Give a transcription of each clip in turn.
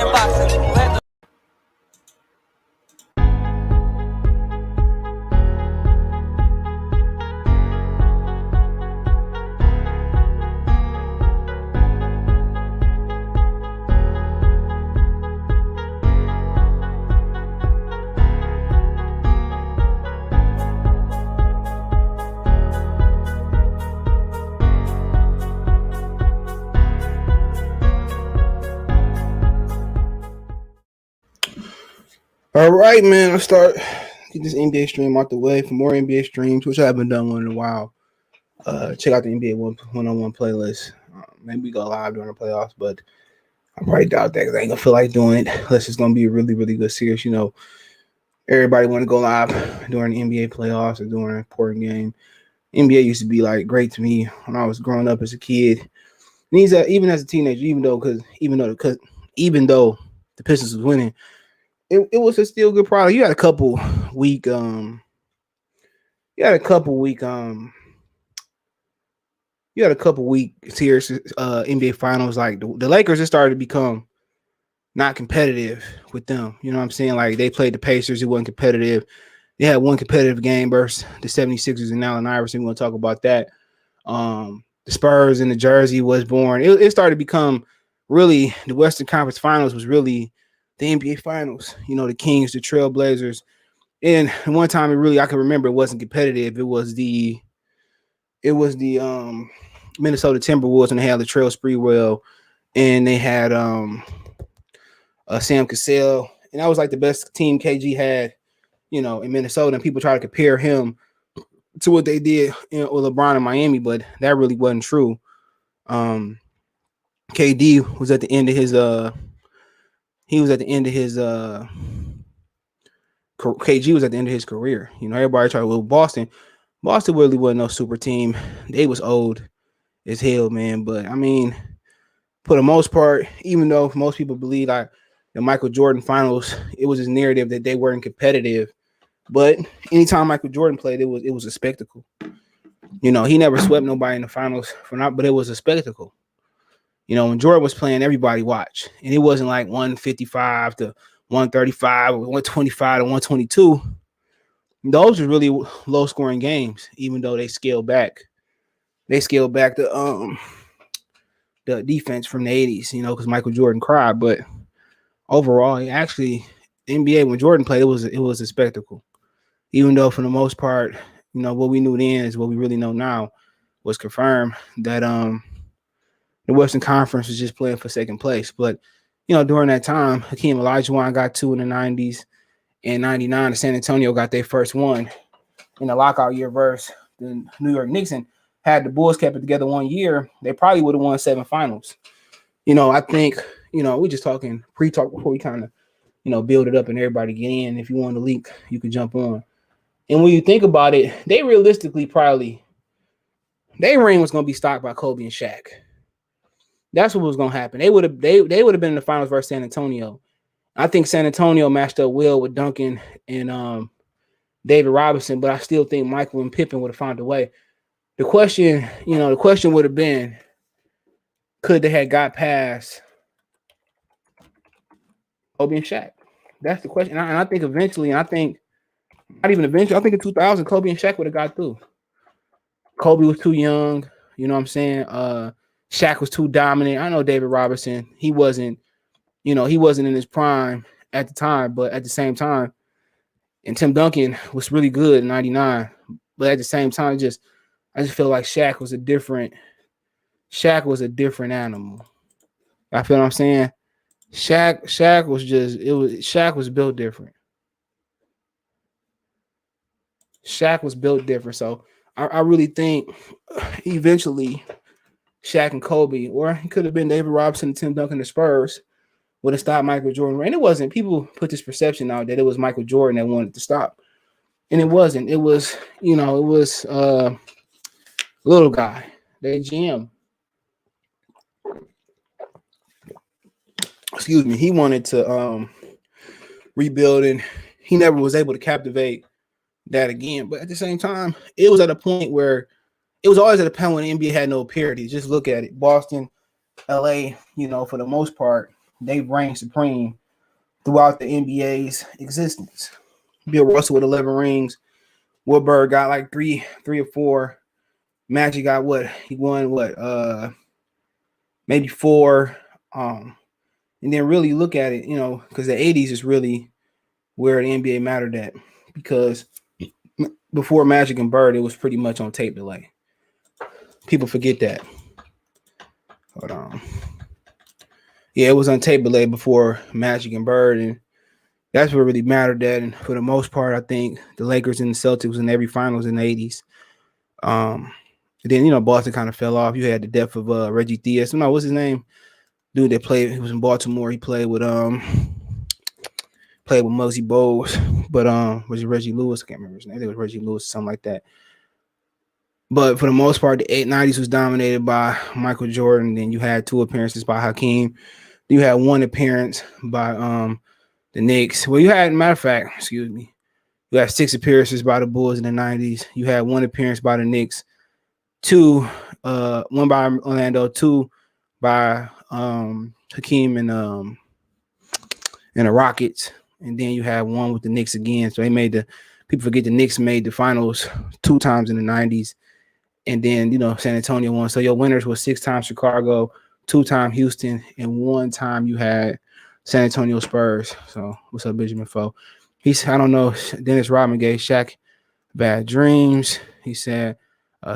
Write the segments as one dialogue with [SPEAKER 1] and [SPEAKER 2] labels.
[SPEAKER 1] in boxing.
[SPEAKER 2] All right, man. Let's start get this NBA stream out the way. For more NBA streams, which I haven't done one in a while, check out the NBA one-on-one playlist. Maybe we go live during the playoffs, but I probably doubt that because I ain't gonna feel like doing it. Unless it's gonna be a really, really good series. You know, everybody want to go live during the NBA playoffs or during an important game. NBA used to be like great to me when I was growing up as a kid. And even as a teenager, even though the Pistons was winning. It was a still good product. You had a couple week series NBA finals. Like the Lakers, it started to become not competitive with them. You know what I'm saying? Like they played the Pacers, it wasn't competitive. They had one competitive game versus the 76ers and Allen Iverson. We're gonna talk about that. The Spurs and the Jersey was born. It started to become really the Western Conference Finals was really the NBA Finals, you know, the Kings, the Trailblazers, and one time I can remember it wasn't competitive. It was the Minnesota Timberwolves, and they had the Trail Sprewell, and they had Sam Cassell, and that was like the best team KG had, you know, in Minnesota. And people try to compare him to what they did with LeBron in Miami, but that really wasn't true. KD was at the end of his KG was at the end of his career. You know, everybody tried to with Boston. Boston really wasn't no super team. They was old as hell, man. But I mean, for the most part, even though most people believe like the Michael Jordan finals, it was his narrative that they weren't competitive. But anytime Michael Jordan played, it was a spectacle. You know, he never swept nobody in the finals but it was a spectacle. You know, when Jordan was playing, everybody watched. And it wasn't like 155 to 135 or 125 to 122. Those were really low scoring games, even though they scaled back. They scaled back the defense from the 80s, you know, because Michael Jordan cried. But overall, the NBA, when Jordan played, it was a spectacle. Even though for the most part, you know, what we knew then is what we really know now was confirmed that the Western Conference was just playing for second place. But, you know, during that time, Hakeem Olajuwon got 2 in the 90s. In 99, San Antonio got their first one in the lockout year versus the New York Knicks. And had the Bulls kept it together 1 year, they probably would have won 7 finals. You know, I think, you know, we're just talking pre-talk before we kind of, you know, build it up and everybody get in. If you want the link, you can jump on. And when you think about it, they realistically their reign was going to be stopped by Kobe and Shaq. That's what was going to happen. They would have been in the finals versus San Antonio. I think San Antonio matched up well with Duncan and David Robinson, but I still think Michael and Pippen would have found a way. The question would have been, could they have got past Kobe and Shaq? That's the question. And I think eventually, I think in 2000, Kobe and Shaq would have got through. Kobe was too young. You know what I'm saying? Shaq was too dominant. I know David Robinson, he wasn't in his prime at the time, but at the same time, and Tim Duncan was really good in 99. But at the same time, I just feel like Shaq was a different animal. I feel what I'm saying? Shaq was built different. Shaq was built different. So I really think eventually Shaq and Kobe, or it could have been David Robinson and Tim Duncan, the Spurs, would have stopped Michael Jordan. And it wasn't. People put this perception out that it was Michael Jordan that wanted to stop. And it wasn't. It was, little guy, their GM. Excuse me. He wanted to rebuild, and he never was able to captivate that again. But at the same time, it was always at a point when the NBA had no parity. Just look at it. Boston, LA, for the most part, they reigned supreme throughout the NBA's existence. Bill Russell with 11 rings. Woodberg got like three or four. Magic got what? He won what? Maybe four. And then really look at it, because the 80s is really where the NBA mattered at. Because before Magic and Bird, it was pretty much on tape delay. People forget that. Hold on. Yeah, it was on tape delay before Magic and Bird, and that's what really mattered at. And for the most part, I think the Lakers and the Celtics was in every finals in the 80s. Then, Boston kind of fell off. You had the death of Reggie Theus. No, what's his name? Dude that played, he was in Baltimore. He played with Muggsy Bogues, but was it Reggie Lewis? I can't remember his name. I think it was Reggie Lewis, something like that. But for the most part, the 90s was dominated by Michael Jordan. Then you had 2 appearances by Hakeem. You had 1 appearance by the Knicks. Well, you had, matter of fact, you had 6 appearances by the Bulls in the 90s. You had 1 appearance by the Knicks, 1 by Orlando, 2 by Hakeem and the Rockets, and then you had 1 with the Knicks again. So people forget the Knicks made the finals 2 times in the 90s, and then San Antonio won. So your winners were 6 times Chicago, 2 times Houston, and 1 time you had San Antonio Spurs. So what's up, Benjamin Foe? I don't know. Dennis Rodman gave Shaq bad dreams. He said,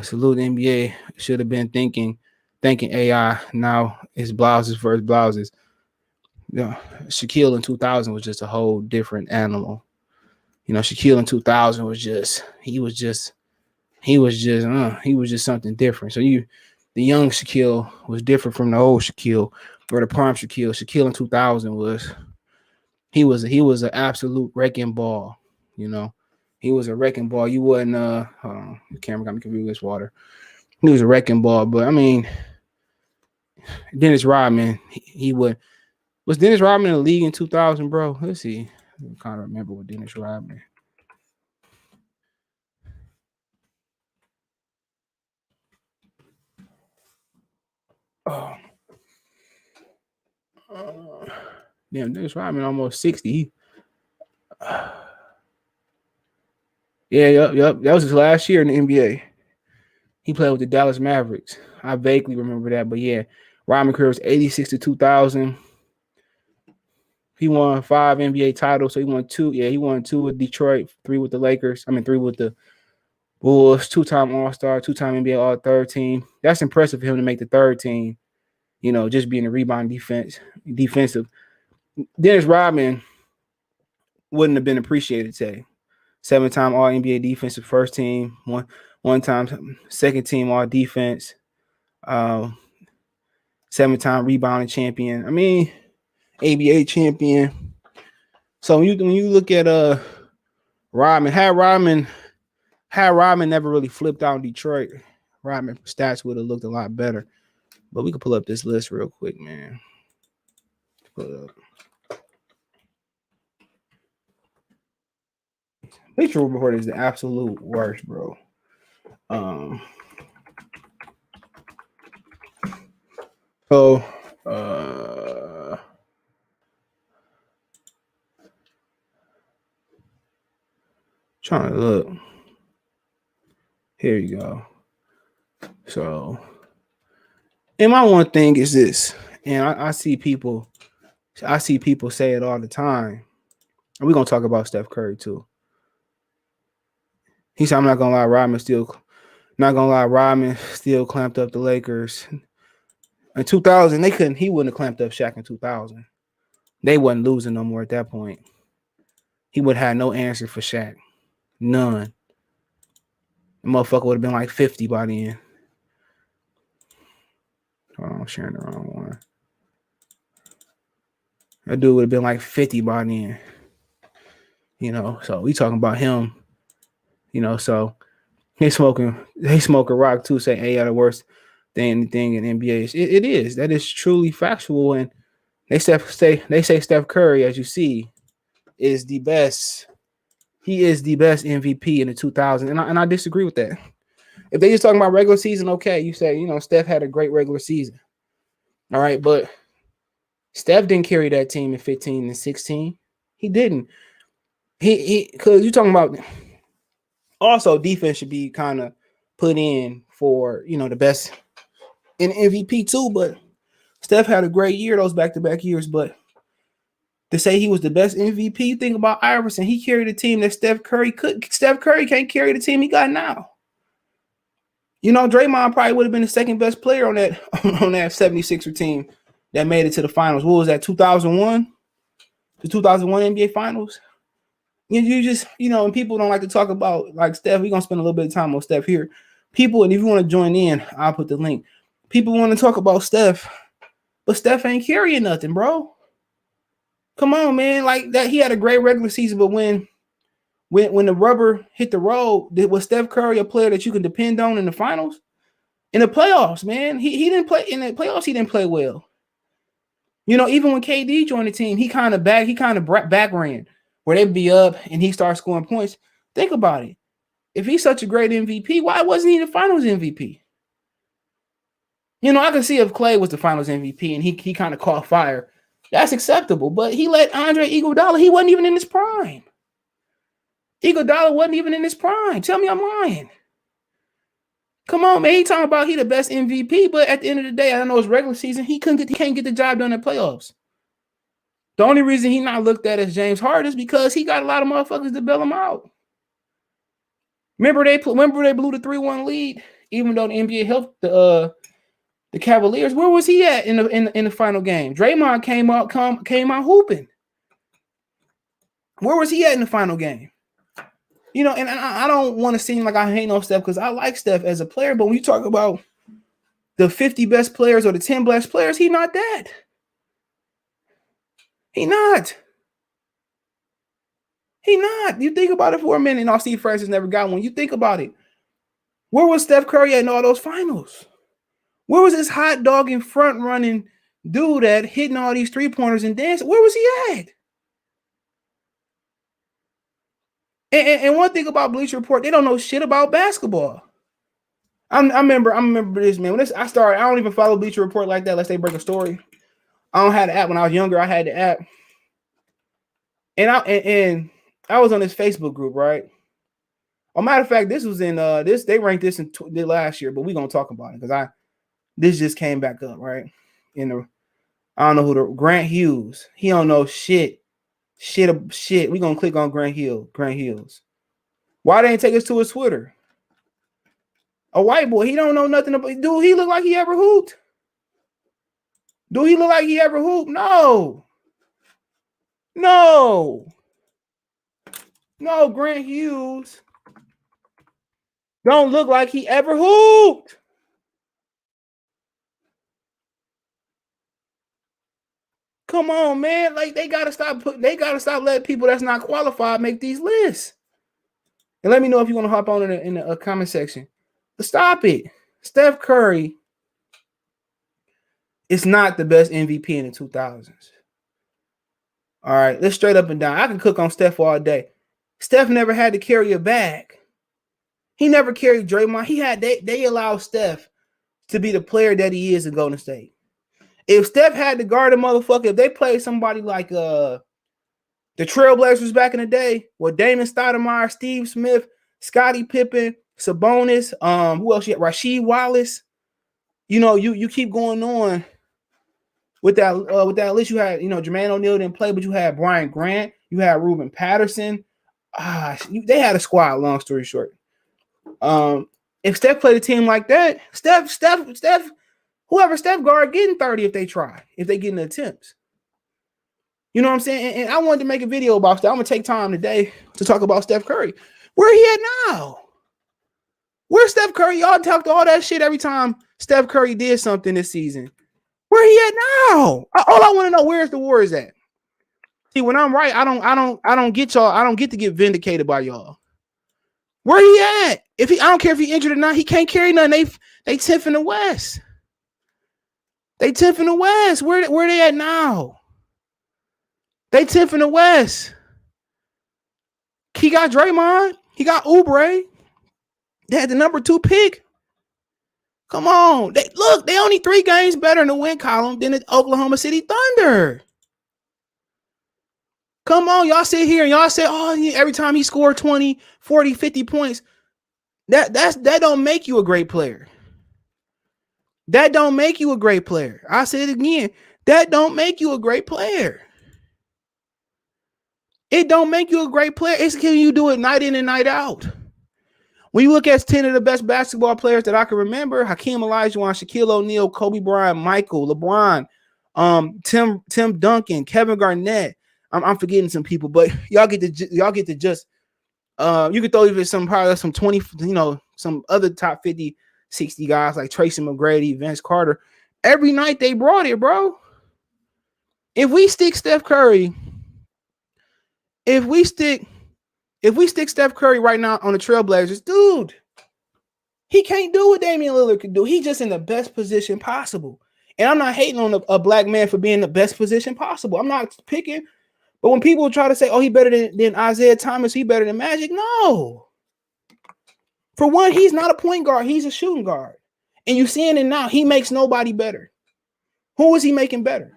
[SPEAKER 2] salute the NBA. Should have been thanking AI. Now it's blouses versus blouses. Shaquille in 2000 was just a whole different animal. Shaquille in 2000 was just something different. So the young Shaquille was different from the old Shaquille or the prime Shaquille. Shaquille in 2000 was an absolute wrecking ball. He was a wrecking ball. You wouldn't hold on, the camera got me confused with this water. He was a wrecking ball, but I mean, Dennis Rodman, was Dennis Rodman in the league in 2000, bro? Let's see. I can't remember with Dennis Rodman. Oh. Damn, Dennis Rodman almost 60. Yep. That was his last year in the NBA. He played with the Dallas Mavericks. I vaguely remember that, but yeah, Rodman career was 86 to 2000. He won 5 NBA titles, so he won 2. Yeah, he won 2 with Detroit, 3 with the Lakers. 3 with the Bulls, 2-time All-Star, 2-time NBA All-Third team. That's impressive for him to make the 3rd team. Just being a rebound defensive. Dennis Rodman wouldn't have been appreciated today. 7-time All-NBA defensive first team, one-time second team All-Defense, 7-time rebounding champion. ABA champion. So when you look at Rodman, had Rodman never really flipped out in Detroit, Rodman stats would have looked a lot better. But we can pull up this list real quick, man. Pull it up. Bleacher Report is the absolute worst, bro. Trying to look. Here you go. So, and my one thing is this, and I see people say it all the time. And we're gonna talk about Steph Curry too. He said, "I'm not gonna lie, Rodman still clamped up the Lakers." In 2000, he wouldn't have clamped up Shaq in 2000. They wasn't losing no more at that point. He would have had no answer for Shaq. None. The motherfucker would have been like 50 by then. Hold on, I'm sharing the wrong one. That dude would have been like 50 by then. So we talking about him. So they smoking rock too, saying AI the worst than anything in NBA. It is. That is truly factual. And they say Steph Curry, as you see, is the best. He is the best MVP in the 2000s. And I disagree with that. If they just talking about regular season, okay, you say, Steph had a great regular season. All right, but Steph didn't carry that team in 15 and 16. He didn't. He because you're talking about also defense should be kind of put in for the best in MVP too. But Steph had a great year those back-to-back years. But to say he was the best MVP, think about Iverson. He carried a team that Steph Curry could. Steph Curry can't carry the team he got now. Draymond probably would have been the second best player on that 76er team that made it to the finals. What was that, 2001? The 2001 NBA Finals? You just, and people don't like to talk about, like, Steph. We're going to spend a little bit of time on Steph here. People, and if you want to join in, I'll put the link. People want to talk about Steph, but Steph ain't carrying nothing, bro. Come on, man. Like that, he had a great regular season, but when the rubber hit the road, was Steph Curry a player that you can depend on in the finals? In the playoffs, man, he didn't play in the playoffs. He didn't play well. Even when KD joined the team, he kind of back ran where they'd be up and he started scoring points. Think about it. If he's such a great MVP, why wasn't he the finals MVP? I can see if Clay was the finals MVP and he kind of caught fire. That's acceptable. But he let Andre Iguodala, he wasn't even in his prime. Iguodala wasn't even in his prime. Tell me I'm lying. Come on, man. He talking about he the best MVP, but at the end of the day, I know it's regular season. He can't get the job done in playoffs. The only reason he not looked at as James Harden is because he got a lot of motherfuckers to bail him out. Remember they blew the 3-1 lead, even though the NBA helped the Cavaliers. Where was he at in the final game? Draymond came out hooping. Where was he at in the final game? And I don't want to seem like I hate on Steph because I like Steph as a player, but when you talk about the 50 best players or the 10 best players, he's not that. He not. You think about it for a minute, and Steve Francis never got one. You think about it. Where was Steph Curry at in all those finals? Where was this hot dog and front running dude at hitting all these 3-pointers and dancing? Where was he at? And one thing about Bleacher Report, they don't know shit about basketball. I remember this, man. When I started, I don't even follow Bleacher Report like that unless they break a story. I don't have the app. When I was younger, I had the app. And I was on this Facebook group, right? As a matter of fact, this was in they ranked this in last year, but we're gonna talk about it because this just came back up, right? I don't know who Grant Hughes. He don't know shit. We gonna click on Grant Hughes. Why they ain't take us to his Twitter? A white boy, he don't know nothing about. Do he look like he ever hooped? No, Grant Hughes don't look like he ever hooped. Come on, man. Like they gotta stop letting people that's not qualified make these lists. And let me know if you want to hop on in the comment section. But stop it. Steph Curry is not the best MVP in the 2000s. All right, let's straight up and down. I can cook on Steph all day. Steph never had to carry a bag. He never carried Draymond. They allowed Steph to be the player that he is in Golden State. If Steph had to guard a motherfucker, if they played somebody like the Trailblazers back in the day, with Damon Stoudemire, Steve Smith, Scottie Pippen, Sabonis, who else? Rasheed Wallace. You keep going on with that list. You had Jermaine O'Neal didn't play, but you had Brian Grant, you had Ruben Patterson. They had a squad. Long story short, if Steph played a team like that, Steph, whoever Steph guard getting 30 if they get in the attempts. You know what I'm saying? And I wanted to make a video about that. I'm gonna take time today to talk about Steph Curry. Where he at now? Where's Steph Curry? Y'all talked all that shit every time Steph Curry did something this season. Where he at now? All I want to know, where's the Warriors at? See, when I'm right, I don't get y'all. I don't get to get vindicated by y'all. Where he at? I don't care if he injured or not, he can't carry nothing. They 10th in the West. They 10th in the West. Where they at now? They 10th in the West. He got Draymond. He got Oubre. They had the number 2 pick. Come on. They only 3 games better in the win column than the Oklahoma City Thunder. Come on, y'all sit here and y'all say, oh, every time he scored 20, 40, 50 points, that don't make you a great player. That don't make you a great player. I say it again. That don't make you a great player. It don't make you a great player. It's can you do it night in and night out. When you look at 10 of the best basketball players that I can remember, Hakeem Olajuwon, Shaquille O'Neal, Kobe Bryant, Michael, LeBron, Tim Duncan, Kevin Garnett. I'm forgetting some people, but y'all get to just you could throw even probably some 20, some other top 50, 60 guys like Tracy McGrady, Vince Carter. Every night they brought it, bro. If we stick Steph Curry, if we stick Steph Curry right now on the Trailblazers, dude, he can't do what Damian Lillard could do. He's just in the best position possible. And I'm not hating on a black man for being in the best position possible. I'm not picking. But when people try to say, oh, he better than Isaiah Thomas, he better than Magic, no. For one, he's not a point guard. He's a shooting guard. And you're seeing it now. He makes nobody better. Who is he making better?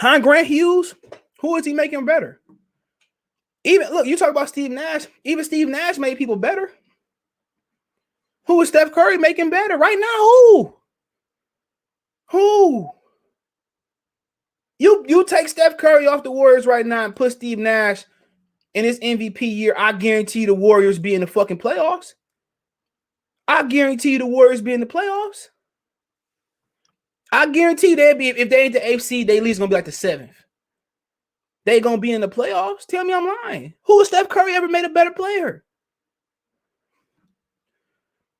[SPEAKER 2] Grant Hughes, who is he making better? Even look, you talk about Steve Nash. Even Steve Nash made people better. Who is Steph Curry making better right now? Who? You take Steph Curry off the Warriors right now and put Steve Nash in his MVP year. I guarantee the Warriors be in the fucking playoffs. I guarantee the Warriors be in the playoffs. I guarantee they'd be, if they ain't the AFC, they at least gonna be like the 7th. They gonna be in the playoffs. Tell me I'm lying. Who has Steph Curry ever made a better player?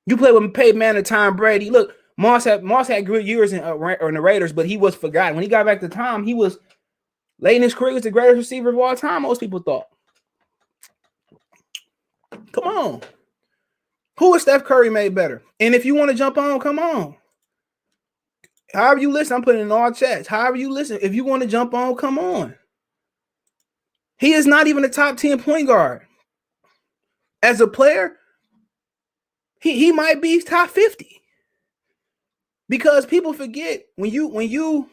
[SPEAKER 2] You play with Peyton Manning, Tom Brady. Look, Moss had good years in the Raiders, but he was forgotten. When he got back to Tom, he was late in his career. He was the greatest receiver of all time. Most people thought. Come on. Who is Steph Curry made better? And if you want to jump on, come on. However you listen, I'm putting in all chats. However you listen, if you want to jump on, come on. He is not even a top 10 point guard. As a player, he might be top 50. Because people forget when you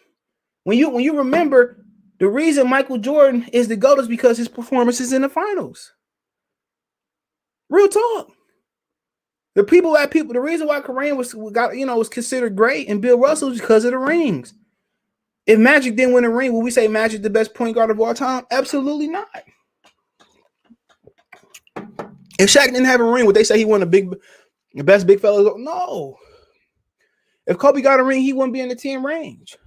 [SPEAKER 2] remember the reason Michael Jordan is the GOAT is because his performances in the finals. Real talk. The reason why Kareem was considered great and Bill Russell was because of the rings. If Magic didn't win a ring, would we say Magic the best point guard of all time? Absolutely not. If Shaq didn't have a ring, would they say he won the best big fella? No. If Kobe got a ring, he wouldn't be in the 10 range.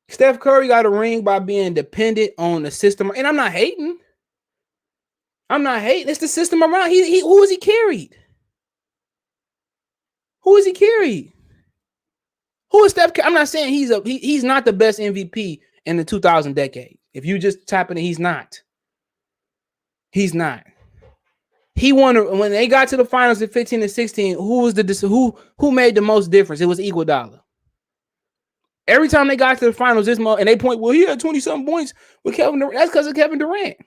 [SPEAKER 2] Steph Curry got a ring by being dependent on the system. And I'm not hating. It's the system around. Who is he carried? Who is he carried? Who is Steph Curry? I'm not saying he's not the best MVP in the 2000 decade. If you just tap in, he's not. He's not. He won when they got to the finals in 15 and 16. Who made the most difference? It was Iguodala. Every time they got to the finals and they point, well, he had 20-something points with Kevin Durant. That's because of Kevin Durant.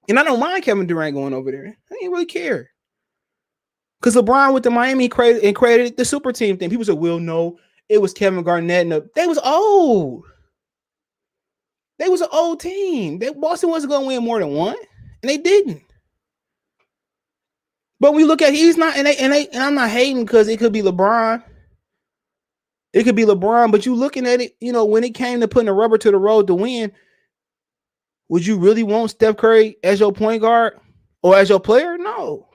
[SPEAKER 2] And I don't mind Kevin Durant going over there. I didn't really care. Because LeBron with the Miami created the super team thing. People said, well, no, it was Kevin Garnett. They was old. They was an old team. Boston wasn't going to win more than one. And they didn't. But we look at he's not, and I'm not hating because it could be LeBron. It could be LeBron, but you looking at it, when it came to putting the rubber to the road to win, would you really want Steph Curry as your point guard or as your player? No.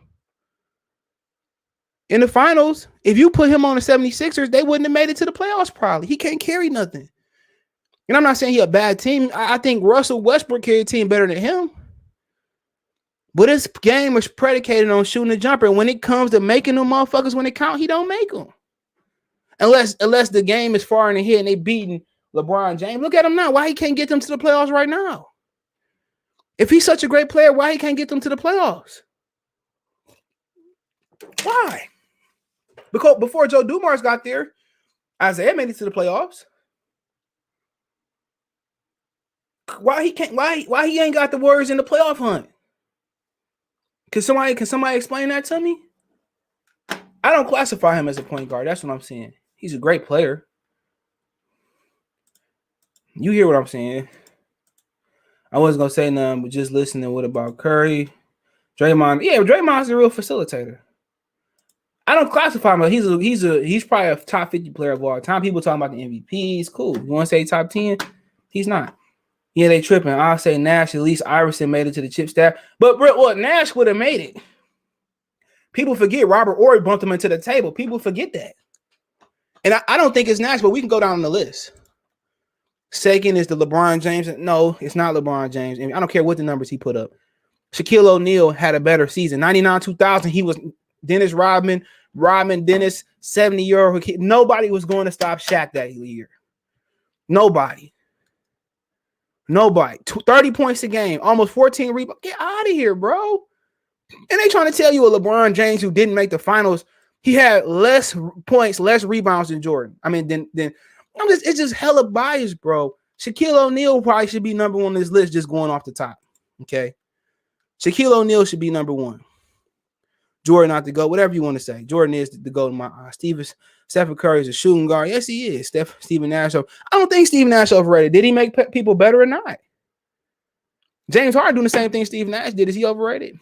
[SPEAKER 2] In the finals, if you put him on the 76ers, they wouldn't have made it to the playoffs probably. He can't carry nothing. And I'm not saying he's a bad team. I think Russell Westbrook carried a team better than him. But his game is predicated on shooting the jumper. And when it comes to making them motherfuckers when it count, he don't make them. Unless the game is far in ahead and they beating LeBron James. Look at him now. Why he can't get them to the playoffs right now? If he's such a great player, why he can't get them to the playoffs? Why? Because before Joe Dumars got there, Isaiah made it to the playoffs. Why he can't? Why he ain't got the Warriors in the playoff hunt? Can somebody explain that to me? I don't classify him as a point guard. That's what I'm saying. He's a great player. You hear what I'm saying? I wasn't gonna say nothing, but just listening. What about Curry? Draymond? Yeah, Draymond's a real facilitator. I don't classify him. He's probably a top 50 player of all time. People talking about the MVPs. Cool. You want to say top 10? He's not. Yeah, they tripping. I'll say Nash. At least Iverson made it to the chip staff. But what Nash would have made it. People forget Robert Horry bumped him into the table. People forget that. And I don't think it's Nash, but we can go down the list. Second is the LeBron James. No, it's not LeBron James. And I don't care what the numbers he put up. Shaquille O'Neal had a better season. 99, 2000, he was Dennis Rodman, Dennis, 70-year-old kid. Nobody was going to stop Shaq that year. Nobody. 30 points a game, almost 14 rebounds. Get out of here, bro. And they trying to tell you a LeBron James who didn't make the finals, he had less points, less rebounds than Jordan. I mean, it's just hella biased, bro. Shaquille O'Neal probably should be number one on this list, just going off the top. Okay. Shaquille O'Neal should be number one. Jordan not the GOAT, whatever you want to say. Jordan is the GOAT in my eyes. Steph Curry is a shooting guard. Yes, he is. Stephen Nash. I don't think Steve Nash overrated. Did he make people better or not? James Harden doing the same thing Steve Nash did. Is he overrated?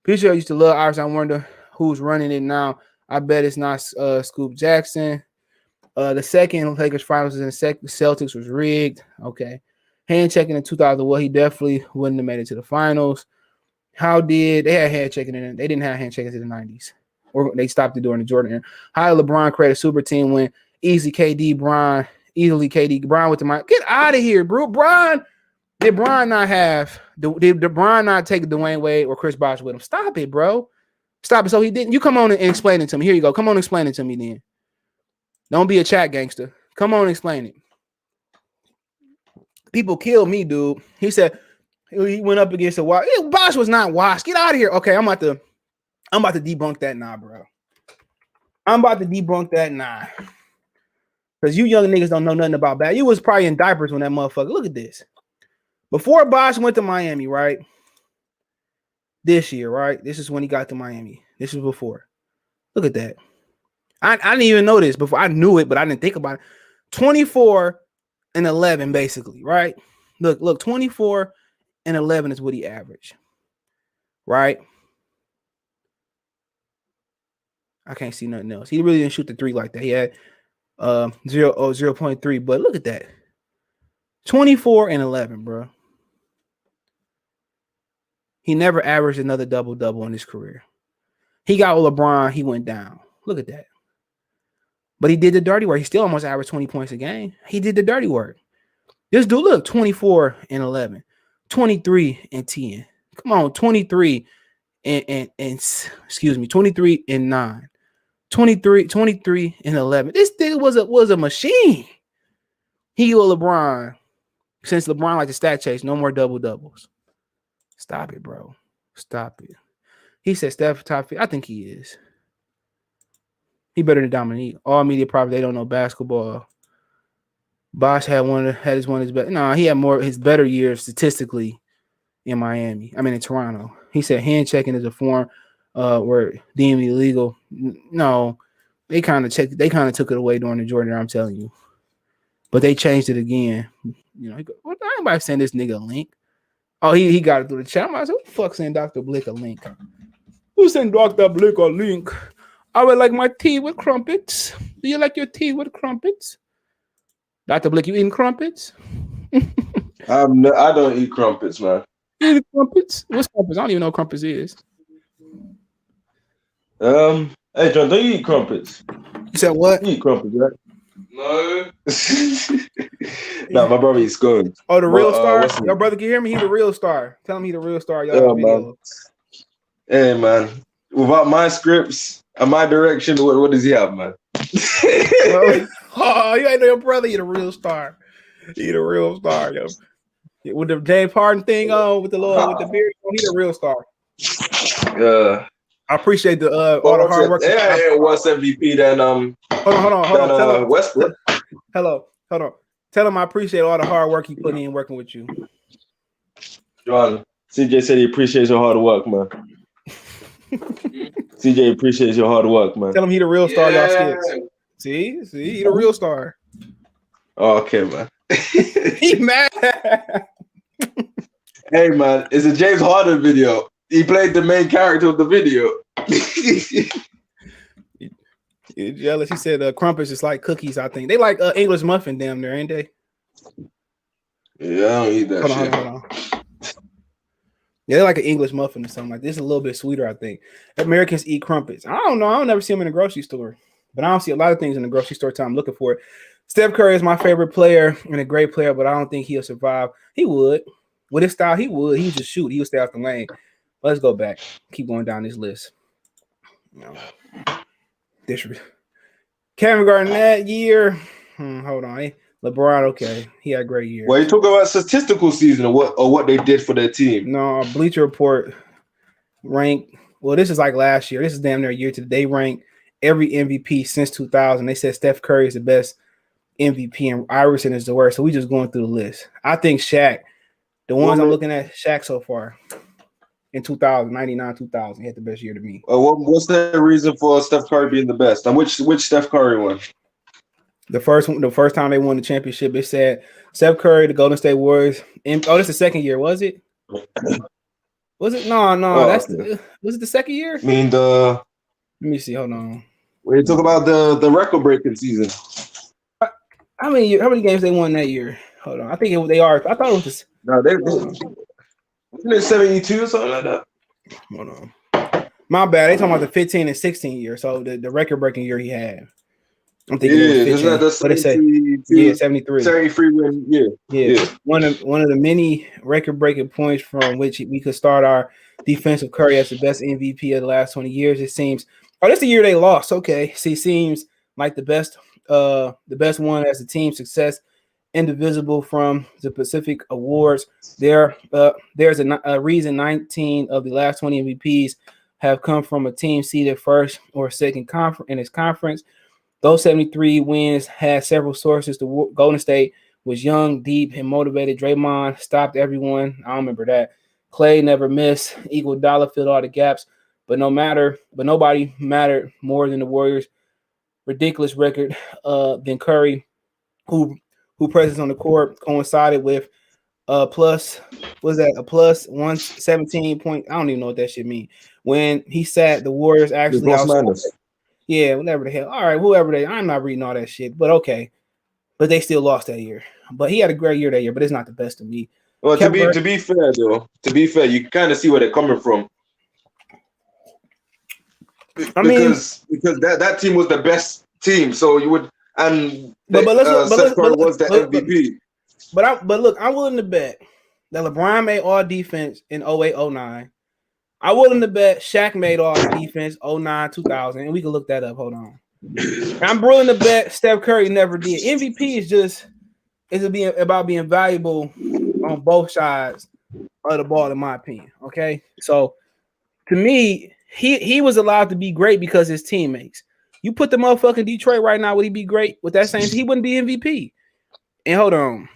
[SPEAKER 2] Bleacher used to love Iverson. I wonder who's running it now. I bet it's not Scoop Jackson. The second Lakers finals in the Celtics was rigged. Okay. Hand checking in 2000. Well, he definitely wouldn't have made it to the finals. They had hand checking in? They didn't have hand checking in the 90s. Or they stopped it during the Jordan era. How did LeBron create a super team when easily KD Bron went to Get out of here, bro. Did Bron not take Dwayne Wade or Chris Bosh with him? Stop it, bro. Stop it. So he didn't. You come on and explain it to me. Here you go. Come on and explain it to me then. Don't be a chat gangster. Come on and explain it. People kill me, dude. He said he went up against a Wash. Bosh was not Wash. Get out of here. Okay, I'm about to debunk that now, bro. I'm about to debunk that now. Because you young niggas don't know nothing about that. You was probably in diapers when that motherfucker. Look at this. Before Bosh went to Miami, right? This year, right? This is when he got to Miami. This was before. Look at that. I didn't even know this before. I knew it, but I didn't think about it. 24 and 11, basically, right? Look, 24 and 11 is what he averaged, right? I can't see nothing else. He really didn't shoot the three like that. He had 0.3, but look at that. 24 and 11, bro. He never averaged another double-double in his career. He got with LeBron, he went down. Look at that. But he did the dirty work. He still almost averaged 20 points a game. He did the dirty work. This dude, look, 24 and 11, 23 and 10. Come on, 23 and 23 and 9, 23 and 11. This thing was a machine. He with LeBron. Since LeBron like to stat chase, no more double-doubles. Stop it, bro. Stop it. He said Steph top 50. I think he is. He better than Dominique. All media probably they don't know basketball. Bosh had one of his best. No, he had his better years statistically in Miami. I mean in Toronto. He said hand checking is a form where deemed illegal. No, they kind of took it away during the Jordan era, I'm telling you. But they changed it again. You know, anybody send this nigga a link? Oh, he got it through the chat. I said, what the fuck send Dr. Blick a link? Who sent Dr. Blick a link? I would like my tea with crumpets. Do you like your tea with crumpets? Dr. Blick, you eating crumpets?
[SPEAKER 1] I don't eat crumpets, man.
[SPEAKER 2] You eat crumpets? What's crumpets? I don't even know what crumpets is.
[SPEAKER 1] Hey, John, don't you eat crumpets?
[SPEAKER 2] You said what?
[SPEAKER 1] You eat crumpets, right? No. Nah, my brother eats scones.
[SPEAKER 2] Oh, the real star? Your brother can hear me? He's the real star. Tell him he's the real star. Y'all video.
[SPEAKER 1] Man. Hey, man. Without my scripts and my direction, what does he have, man?
[SPEAKER 2] Oh, you ain't know your brother. He the real star. He the real star, yo. With the James Harden thing on, with the beard, he the real star. I appreciate the all the hard work.
[SPEAKER 1] Yeah, what's MVP then?
[SPEAKER 2] Hold on.
[SPEAKER 1] Westbrook.
[SPEAKER 2] Hold on. Tell him I appreciate all the hard work he put in working with you.
[SPEAKER 1] John, CJ said he appreciates your hard work, man. CJ appreciates your hard work, man.
[SPEAKER 2] Tell him he the real star, y'all skits. See, he the real star.
[SPEAKER 1] Oh, okay, man.
[SPEAKER 2] He mad.
[SPEAKER 1] Hey, man, it's a James Harden video. He played the main character of the video.
[SPEAKER 2] You're jealous. He said crumpets is like cookies, I think. They like English muffin damn there, ain't they?
[SPEAKER 1] Yeah, I don't eat that shit.
[SPEAKER 2] Hold on. Yeah, they're like an English muffin or something like this. Is a little bit sweeter, I think. Americans eat crumpets. I don't know. I don't never see them in the grocery store. But I don't see a lot of things in the grocery store time I'm looking for it. Steph Curry is my favorite player and a great player, but I don't think he'll survive. He would. With his style, he would. He would just shoot. He would stay out the lane. Let's go back. Keep going down this list. Kevin Garnett year. Hold on. LeBron, okay. He had a great year.
[SPEAKER 1] Well, you talk about statistical season or what they did for their team.
[SPEAKER 2] No, Bleacher Report ranked. Well, this is like last year. This is damn near a year to they ranked every MVP since 2000. They said Steph Curry is the best MVP and Iverson is the worst. So we just going through the list. I think Shaq, the ones I'm looking at, Shaq so far in 2000, 99, 2000, he had the best year to me.
[SPEAKER 1] What's the reason for Steph Curry being the best? And which Steph Curry one? The
[SPEAKER 2] first time they won the championship, it said Steph Curry, the Golden State Warriors. That's the second year, was it? Was it? No. Was it the second year?
[SPEAKER 1] I mean
[SPEAKER 2] Let me see. Hold on.
[SPEAKER 1] We talk about the record breaking season.
[SPEAKER 2] How many games they won that year? Hold on. I think they are. I thought it was this.
[SPEAKER 1] No, wasn't it 72 or something like that?
[SPEAKER 2] Hold on. My bad. They talking about the 15 and 16 year. So the record breaking year he had. I'm thinking it was 15. What they say? 73.
[SPEAKER 1] 73 win. Yeah.
[SPEAKER 2] One of the many record breaking points from which we could start our defensive Curry as the best MVP of the last 20 years. It seems. Oh, that's the year they lost. Okay. See, seems like the best one as a team success, indivisible from the Pacific Awards. There's a reason 19 of the last 20 MVPs have come from a team seeded first or second in its conference. Those 73 wins had several sources. The Golden State was young, deep, and motivated. Draymond stopped everyone. I don't remember that. Clay never missed. Equal dollar filled all the gaps. But nobody mattered more than the Warriors' ridiculous record than Curry, who presence on the court coincided with plus 117 point. I don't even know what that shit mean. When he sat the Warriors actually yeah, whatever the hell. All right, I'm not reading all that shit, but okay. But they still lost that year. But he had a great year that year, but it's not the best to me.
[SPEAKER 1] Well, to be fair, you kind of see where they're coming from. Because that team was the best team, so you would Steph Curry was the MVP.
[SPEAKER 2] But look, I'm willing to bet that LeBron made all defense in 08-09. I'm willing to bet Shaq made all defense 09, 2000, and we can look that up. Hold on. I'm willing to bet Steph Curry never did. MVP is about being valuable on both sides of the ball, in my opinion. Okay, so to me, he was allowed to be great because his teammates. You put the motherfucking Detroit right now, would he be great with that same? He wouldn't be MVP. And hold on.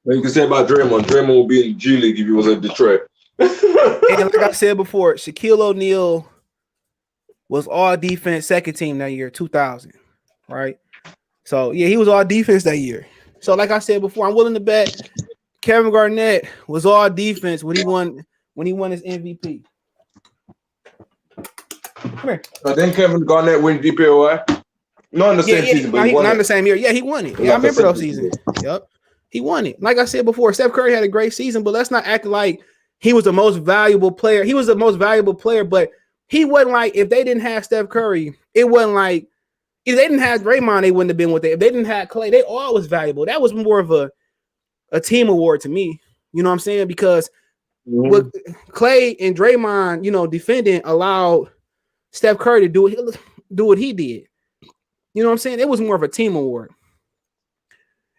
[SPEAKER 1] Well, you can say about Draymond. Draymond will be in G League if he was in Detroit.
[SPEAKER 2] And like I said before, Shaquille O'Neal was all defense second team that year, 2000, right? So yeah, he was all defense that year. So like I said before, I'm willing to bet Kevin Garnett was all defense when he won his MVP. Come here.
[SPEAKER 1] Then Kevin Garnett win DPOI. Not in the same season, but
[SPEAKER 2] not in the same year. Yeah, he won it. Yeah, I remember those seasons. Yep, he won it. Like I said before, Steph Curry had a great season, but let's not act like he was the most valuable player. He was the most valuable player, but he wasn't like, if they didn't have Steph Curry, it wasn't like, if they didn't have Draymond, they wouldn't have been what they. If they didn't have Clay, they all was valuable. That was more of a team award to me. You know what I'm saying? Because with Clay and Draymond, defending allowed Steph Curry to do what he did. You know what I'm saying? It was more of a team award.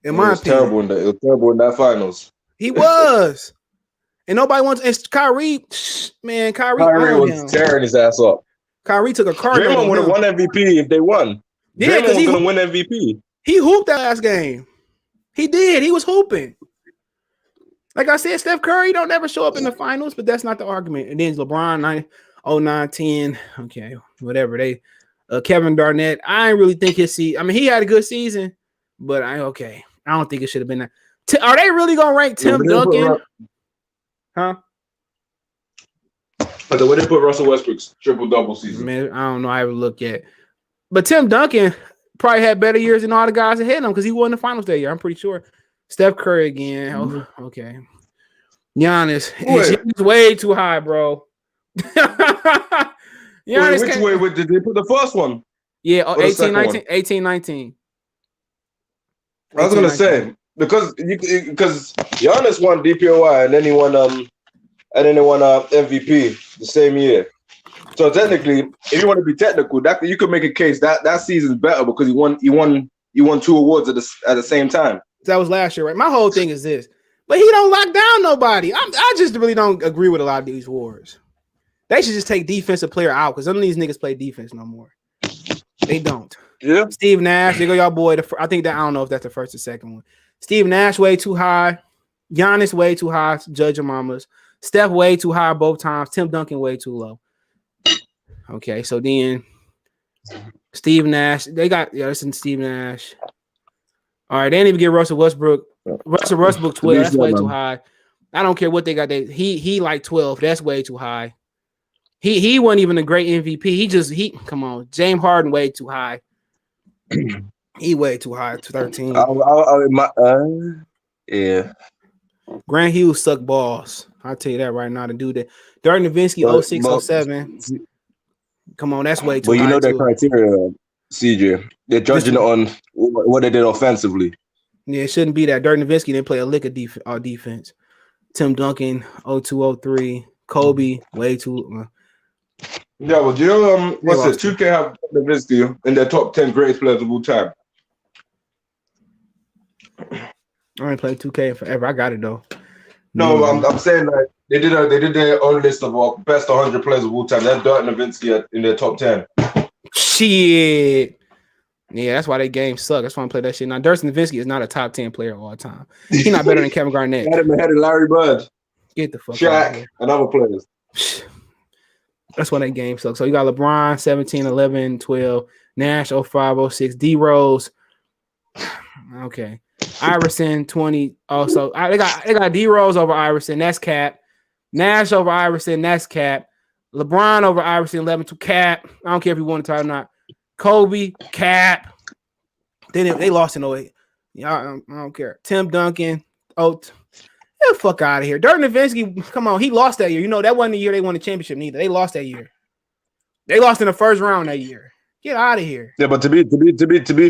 [SPEAKER 2] In my opinion.
[SPEAKER 1] It was terrible in that finals.
[SPEAKER 2] He was. And nobody wants. And Kyrie was
[SPEAKER 1] tearing his ass up.
[SPEAKER 2] Kyrie took a card.
[SPEAKER 1] Draymond would have won MVP if they won.
[SPEAKER 2] Yeah,
[SPEAKER 1] Draymond was going to win MVP.
[SPEAKER 2] He hooped that last game. He did. He was hooping. Like I said, Steph Curry don't ever show up in the finals, but that's not the argument. And then LeBron, 09-10. Okay, whatever. Kevin Garnett. I didn't really think his season. I mean, he had a good season, but I don't think it should have been that. Are they really gonna rank Tim Duncan? Huh?
[SPEAKER 1] But the way they put Russell Westbrook's triple-double season.
[SPEAKER 2] Man, I don't know. I haven't looked yet. But Tim Duncan probably had better years than all the guys ahead of him because he won the finals that year. I'm pretty sure. Steph Curry again. Oh, okay. Giannis. He's way too high, bro.
[SPEAKER 1] Giannis which way did they put the first one?
[SPEAKER 2] Yeah, 18-19.
[SPEAKER 1] I was gonna say because Giannis won DPOY and then he won MVP the same year. So technically, if you want to be technical, that you could make a case that season's better because he won 2 awards at the same time.
[SPEAKER 2] That was last year, right? My whole thing is this, but he don't lock down nobody. I just really don't agree with a lot of these awards. They should just take defensive player out because none of these niggas play defense no more. They don't.
[SPEAKER 1] Yeah.
[SPEAKER 2] Steve Nash, there go y'all boy. I think that I don't know if that's the first or second one. Steve Nash way too high. Giannis way too high. Judge your mamas. Steph way too high both times. Tim Duncan way too low. Okay, so then Steve Nash. They got this is Steve Nash. All right, they didn't even get Russell Westbrook. Russell Westbrook 12. That's way too high. I don't care what they got. He like 12. That's way too high. He wasn't even a great MVP. Come on. James Harden way too high. He way too high. 13.
[SPEAKER 1] Yeah.
[SPEAKER 2] Grant Hughes suck balls. I'll tell you that right now. To do that. Dirk Nowitzki 06, 07. Come on, that's way too high.
[SPEAKER 1] But you know that criteria, CJ. They're judging it on what they did offensively.
[SPEAKER 2] Yeah, it shouldn't be that. Dirk Nowitzki didn't play a lick of defense. Tim Duncan 02, 03. Kobe way too.
[SPEAKER 1] Yeah, well, do you know what's it? 2K have Nowitzki in their top 10 greatest players of all time.
[SPEAKER 2] I ain't played 2K in forever. I got it though.
[SPEAKER 1] No, I'm saying like they did their own list of best 100 players of all time. That's Dirk Nowitzki in their top 10.
[SPEAKER 2] Shit. Yeah, that's why they games suck. That's why I play that shit. Now, Dirk Nowitzki is not a top 10 player of all time. He's not better than Kevin Garnett.
[SPEAKER 1] Had him ahead of Larry Bird.
[SPEAKER 2] Get the fuck
[SPEAKER 1] Shaq,
[SPEAKER 2] out of here.
[SPEAKER 1] and other players.
[SPEAKER 2] That's why that game sucks. So you got LeBron 17, 11, 12, Nash 05, 06, D Rose. Okay. Iverson 20. Also, they got D Rose over Iverson. That's cap. Nash over Iverson. That's cap. LeBron over Iverson 11 to cap. I don't care if you want to talk or not. Kobe cap. They lost in 08. Yeah, I don't care. Tim Duncan. Get the fuck out of here. Dirk Nowitzki, come on, he lost that year. You know, that wasn't the year they won the championship neither. They lost that year. They lost in the first round that year. Get out of here.
[SPEAKER 1] Yeah, but to be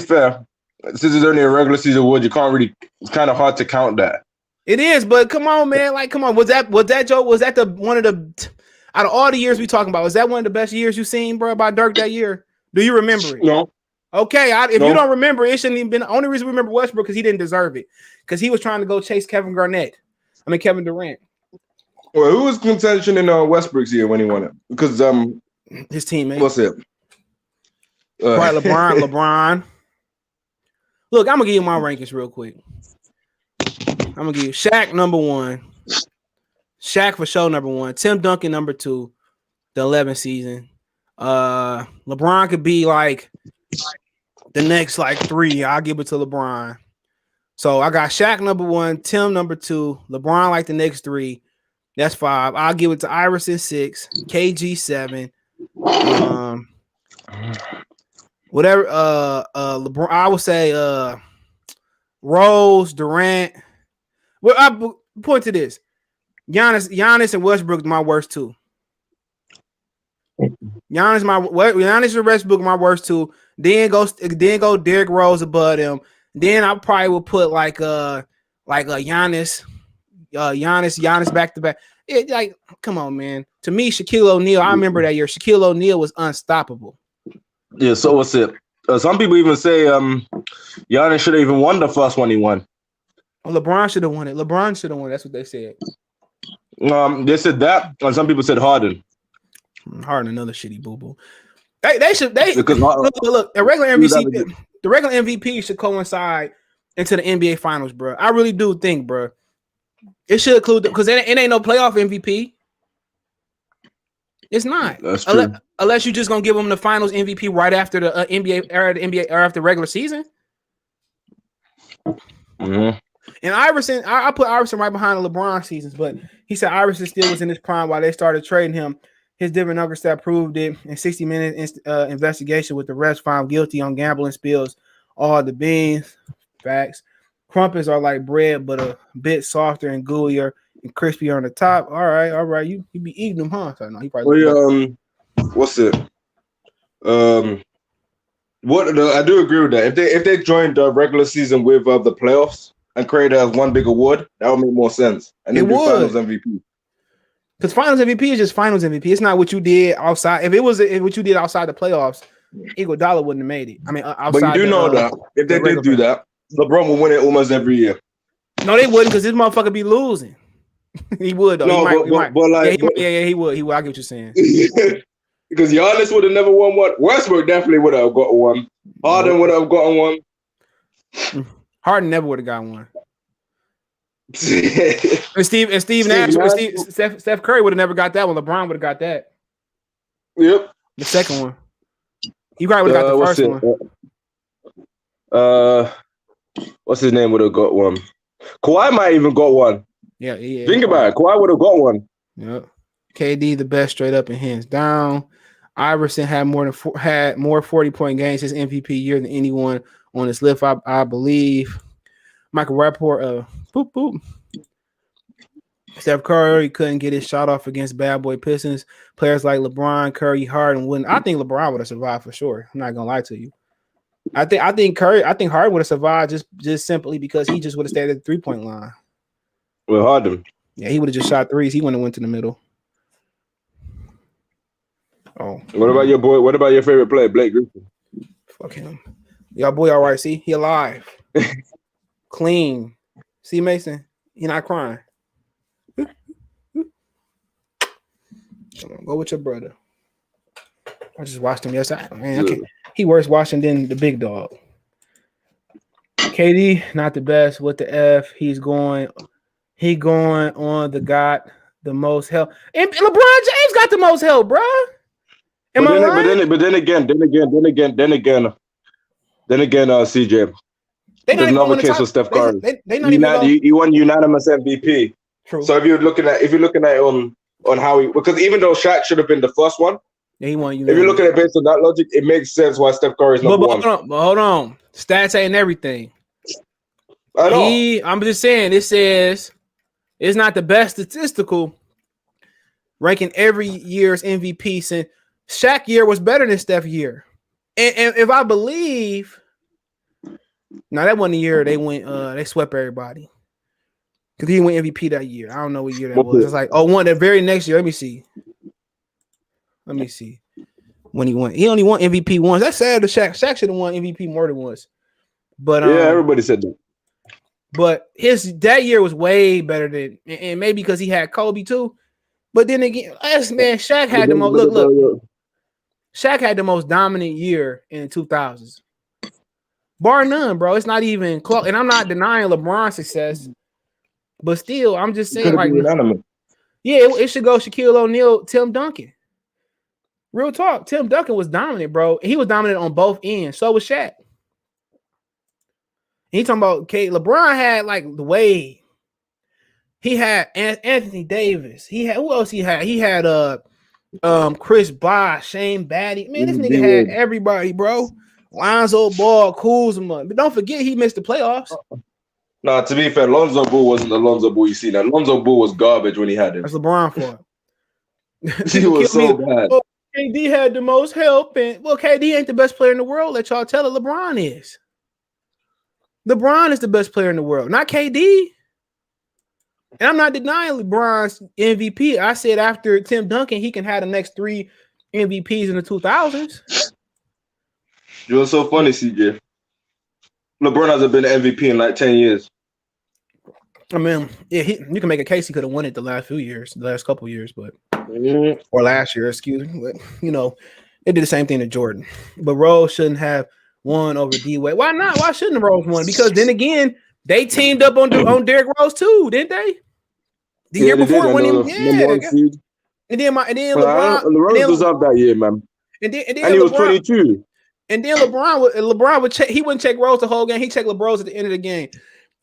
[SPEAKER 1] fair, since it's only a regular season award, you can't really. It's kind of hard to count that.
[SPEAKER 2] It is, but come on, man. Like, come on. Was that Joe? Was that the one of the out of all the years we talking about? Was that one of the best years you seen, bro, by Dirk that year? Do you remember it?
[SPEAKER 1] No.
[SPEAKER 2] Okay, if you don't remember, it shouldn't even been the only reason we remember Westbrook because he didn't deserve it because he was trying to go chase Kevin Durant.
[SPEAKER 1] Well, who was contention in Westbrook's year when he won it? Because
[SPEAKER 2] his teammate.
[SPEAKER 1] What's it?
[SPEAKER 2] Right, LeBron. Look, I'm gonna give you my rankings real quick. I'm gonna give you Shaq number 1. Shaq for sure number 1. Tim Duncan number 2. The 11th season. LeBron could be like the next 3. I'll give it to LeBron. So I got Shaq number 1, Tim number 2, LeBron like the next 3. That's 5. I'll give it to Iverson 6, KG 7. Whatever. LeBron. I would say Rose, Durant. Well, I point to this. Giannis and Westbrook my worst 2. Giannis and Westbrook my worst 2. Then go Derrick Rose above them. Then I probably would put like a Giannis back to back. Come on, man. To me, Shaquille O'Neal. I remember that year. Shaquille O'Neal was unstoppable.
[SPEAKER 1] Yeah. So what's it? Some people even say Giannis should have even won the first one he won.
[SPEAKER 2] Well, LeBron should have won it. That's what they said.
[SPEAKER 1] They said that, and some people said Harden.
[SPEAKER 2] Harden, another shitty boo boo. They should because look the regular MVP should coincide into the NBA Finals, bro. I really do think, bro, it should include because it ain't no playoff MVP. It's not.
[SPEAKER 1] That's true.
[SPEAKER 2] Unless you're just gonna give him the Finals MVP right after the NBA or after regular season.
[SPEAKER 1] Mm-hmm.
[SPEAKER 2] And Iverson, I put Iverson right behind the LeBron seasons, but he said Iverson still was in his prime while they started trading him. His different numbers that proved it. In 60-minute investigation with the refs found guilty on gambling spills. All the beans, facts. Crumpets are like bread, but a bit softer and gooier and crispier on the top. All right. You be eating them, huh? So, no, he probably
[SPEAKER 1] what's it? I do agree with that. If they joined the regular season with the playoffs and created as one big award, that would make more sense. And then Finals MVP.
[SPEAKER 2] Because Finals MVP is just Finals MVP. It's not what you did outside. If what you did outside the playoffs, Iguodala wouldn't have made it. I mean, outside.
[SPEAKER 1] But you do know that if they did do that, LeBron would win it almost every year.
[SPEAKER 2] No, they wouldn't, because this motherfucker be losing. He would though.
[SPEAKER 1] No,
[SPEAKER 2] he might. He would. I get what you're saying.
[SPEAKER 1] Because Giannis would have never won one. Westbrook definitely would have got one. Harden would have gotten one.
[SPEAKER 2] Harden never would have got one. and Steve Nash, Steph Curry would have never got that one. LeBron would have got that.
[SPEAKER 1] Yep.
[SPEAKER 2] The second one. He probably would have got the first
[SPEAKER 1] one. What's his name would have got one? Kawhi might even got one.
[SPEAKER 2] Yeah.
[SPEAKER 1] Think about it. Kawhi would have got one.
[SPEAKER 2] Yep. KD the best straight up and hands down. Iverson had more 40-point games his MVP year than anyone on this list, I believe. Michael Rapport, boop. Steph Curry couldn't get his shot off against bad boy Pistons. Players like LeBron, Curry, Harden wouldn't. I think LeBron would have survived for sure. I'm not gonna lie to you. I think Harden would have survived just simply because he just would have stayed at the 3-point line.
[SPEAKER 1] Well, Harden.
[SPEAKER 2] Yeah, he would have just shot threes. He wouldn't have went to the middle. Oh.
[SPEAKER 1] What about your boy? What about your favorite player, Blake Griffin?
[SPEAKER 2] Fuck him. Y'all boy all right, see? He alive. Clean. See, Mason? He not crying. Come on, go with your brother. I just watched him yesterday. Man, he worse watching than the big dog. KD, not the best with the F. He going on the most help. And LeBron James got the most help, bro. But then again, CJ. There's another case with Steph Curry. He won unanimous MVP. True.
[SPEAKER 1] So if you're looking at on how he, because even though Shaq should have been the first one,
[SPEAKER 2] yeah, he won.
[SPEAKER 1] If you're looking at it based on that logic, it makes sense why Steph Curry is number one.
[SPEAKER 2] Hold on, stats ain't everything.
[SPEAKER 1] I know.
[SPEAKER 2] I'm just saying. It says it's not the best statistical ranking every year's MVP since Shaq year was better than Steph year, and if I believe, now that wasn't the year they went. They swept everybody because he went MVP that year. I don't know what year that was. It's like the very next year. Let me see. When he won. He only won MVP once. That's sad to Shaq. Shaq should have won MVP more than once. But
[SPEAKER 1] yeah, everybody said that.
[SPEAKER 2] But that year was way better than, and maybe because he had Kobe too. But then again, Shaq had the most. Look. Shaq had the most dominant year in the 2000s, bar none, bro. It's not even close. And I'm not denying LeBron's success, but still, I'm just saying, like, it should go Shaquille O'Neal, Tim Duncan. Real talk, Tim Duncan was dominant, bro. He was dominant on both ends. So was Shaq. He talking about LeBron had like the Wade. He had Anthony Davis. He had who else? He had Chris Bosh, Shane Batty. Man, this nigga had everybody, bro. Lonzo Ball, Kuzma. But don't forget he missed the playoffs.
[SPEAKER 1] Nah, to be fair, Lonzo Ball wasn't the Lonzo Ball you see now. Lonzo Ball was garbage when he had him.
[SPEAKER 2] That's LeBron for
[SPEAKER 1] it. He was so bad.
[SPEAKER 2] Well, KD had the most help, and KD ain't the best player in the world. Let y'all tell it. LeBron is. LeBron is the best player in the world, not KD. And I'm not denying LeBron's MVP. I said after Tim Duncan, he can have the next 3 MVPs in the 2000s.
[SPEAKER 1] You're so funny, CJ. LeBron hasn't been an MVP in like 10 years.
[SPEAKER 2] I mean, yeah, you can make a case he could have won it the last couple years, but or last year, excuse me. But they did the same thing to Jordan. But Rose shouldn't have won over D-Wade. Why not? Why shouldn't Rose won? Because then again, they teamed up on Derrick Rose too, didn't they? The year before when And then LeBron
[SPEAKER 1] deserved that year, man.
[SPEAKER 2] And then
[SPEAKER 1] he was 22.
[SPEAKER 2] And then LeBron would check. He wouldn't check Rose the whole game. He checked LeBron at the end of the game.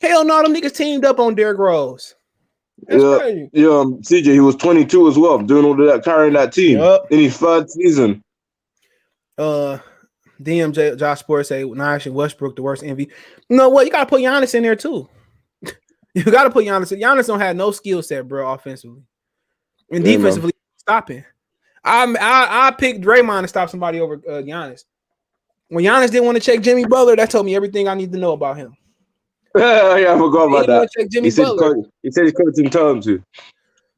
[SPEAKER 2] Hell no, them niggas teamed up on Derrick Rose. That's crazy.
[SPEAKER 1] Yeah, CJ, he was 22 as well, doing all of that, carrying that team in his third season.
[SPEAKER 2] DMJ Josh Sports say Nash and Westbrook the worst MVP. You know what? You gotta put Giannis in there too. You gotta put Giannis. Giannis don't have no skill set, bro, offensively and defensively stopping. I picked Draymond to stop somebody over Giannis. When Giannis didn't want to check Jimmy Butler, that told me everything I need to know about him.
[SPEAKER 1] Yeah, I forgot about that. He said he's coaching Tom too.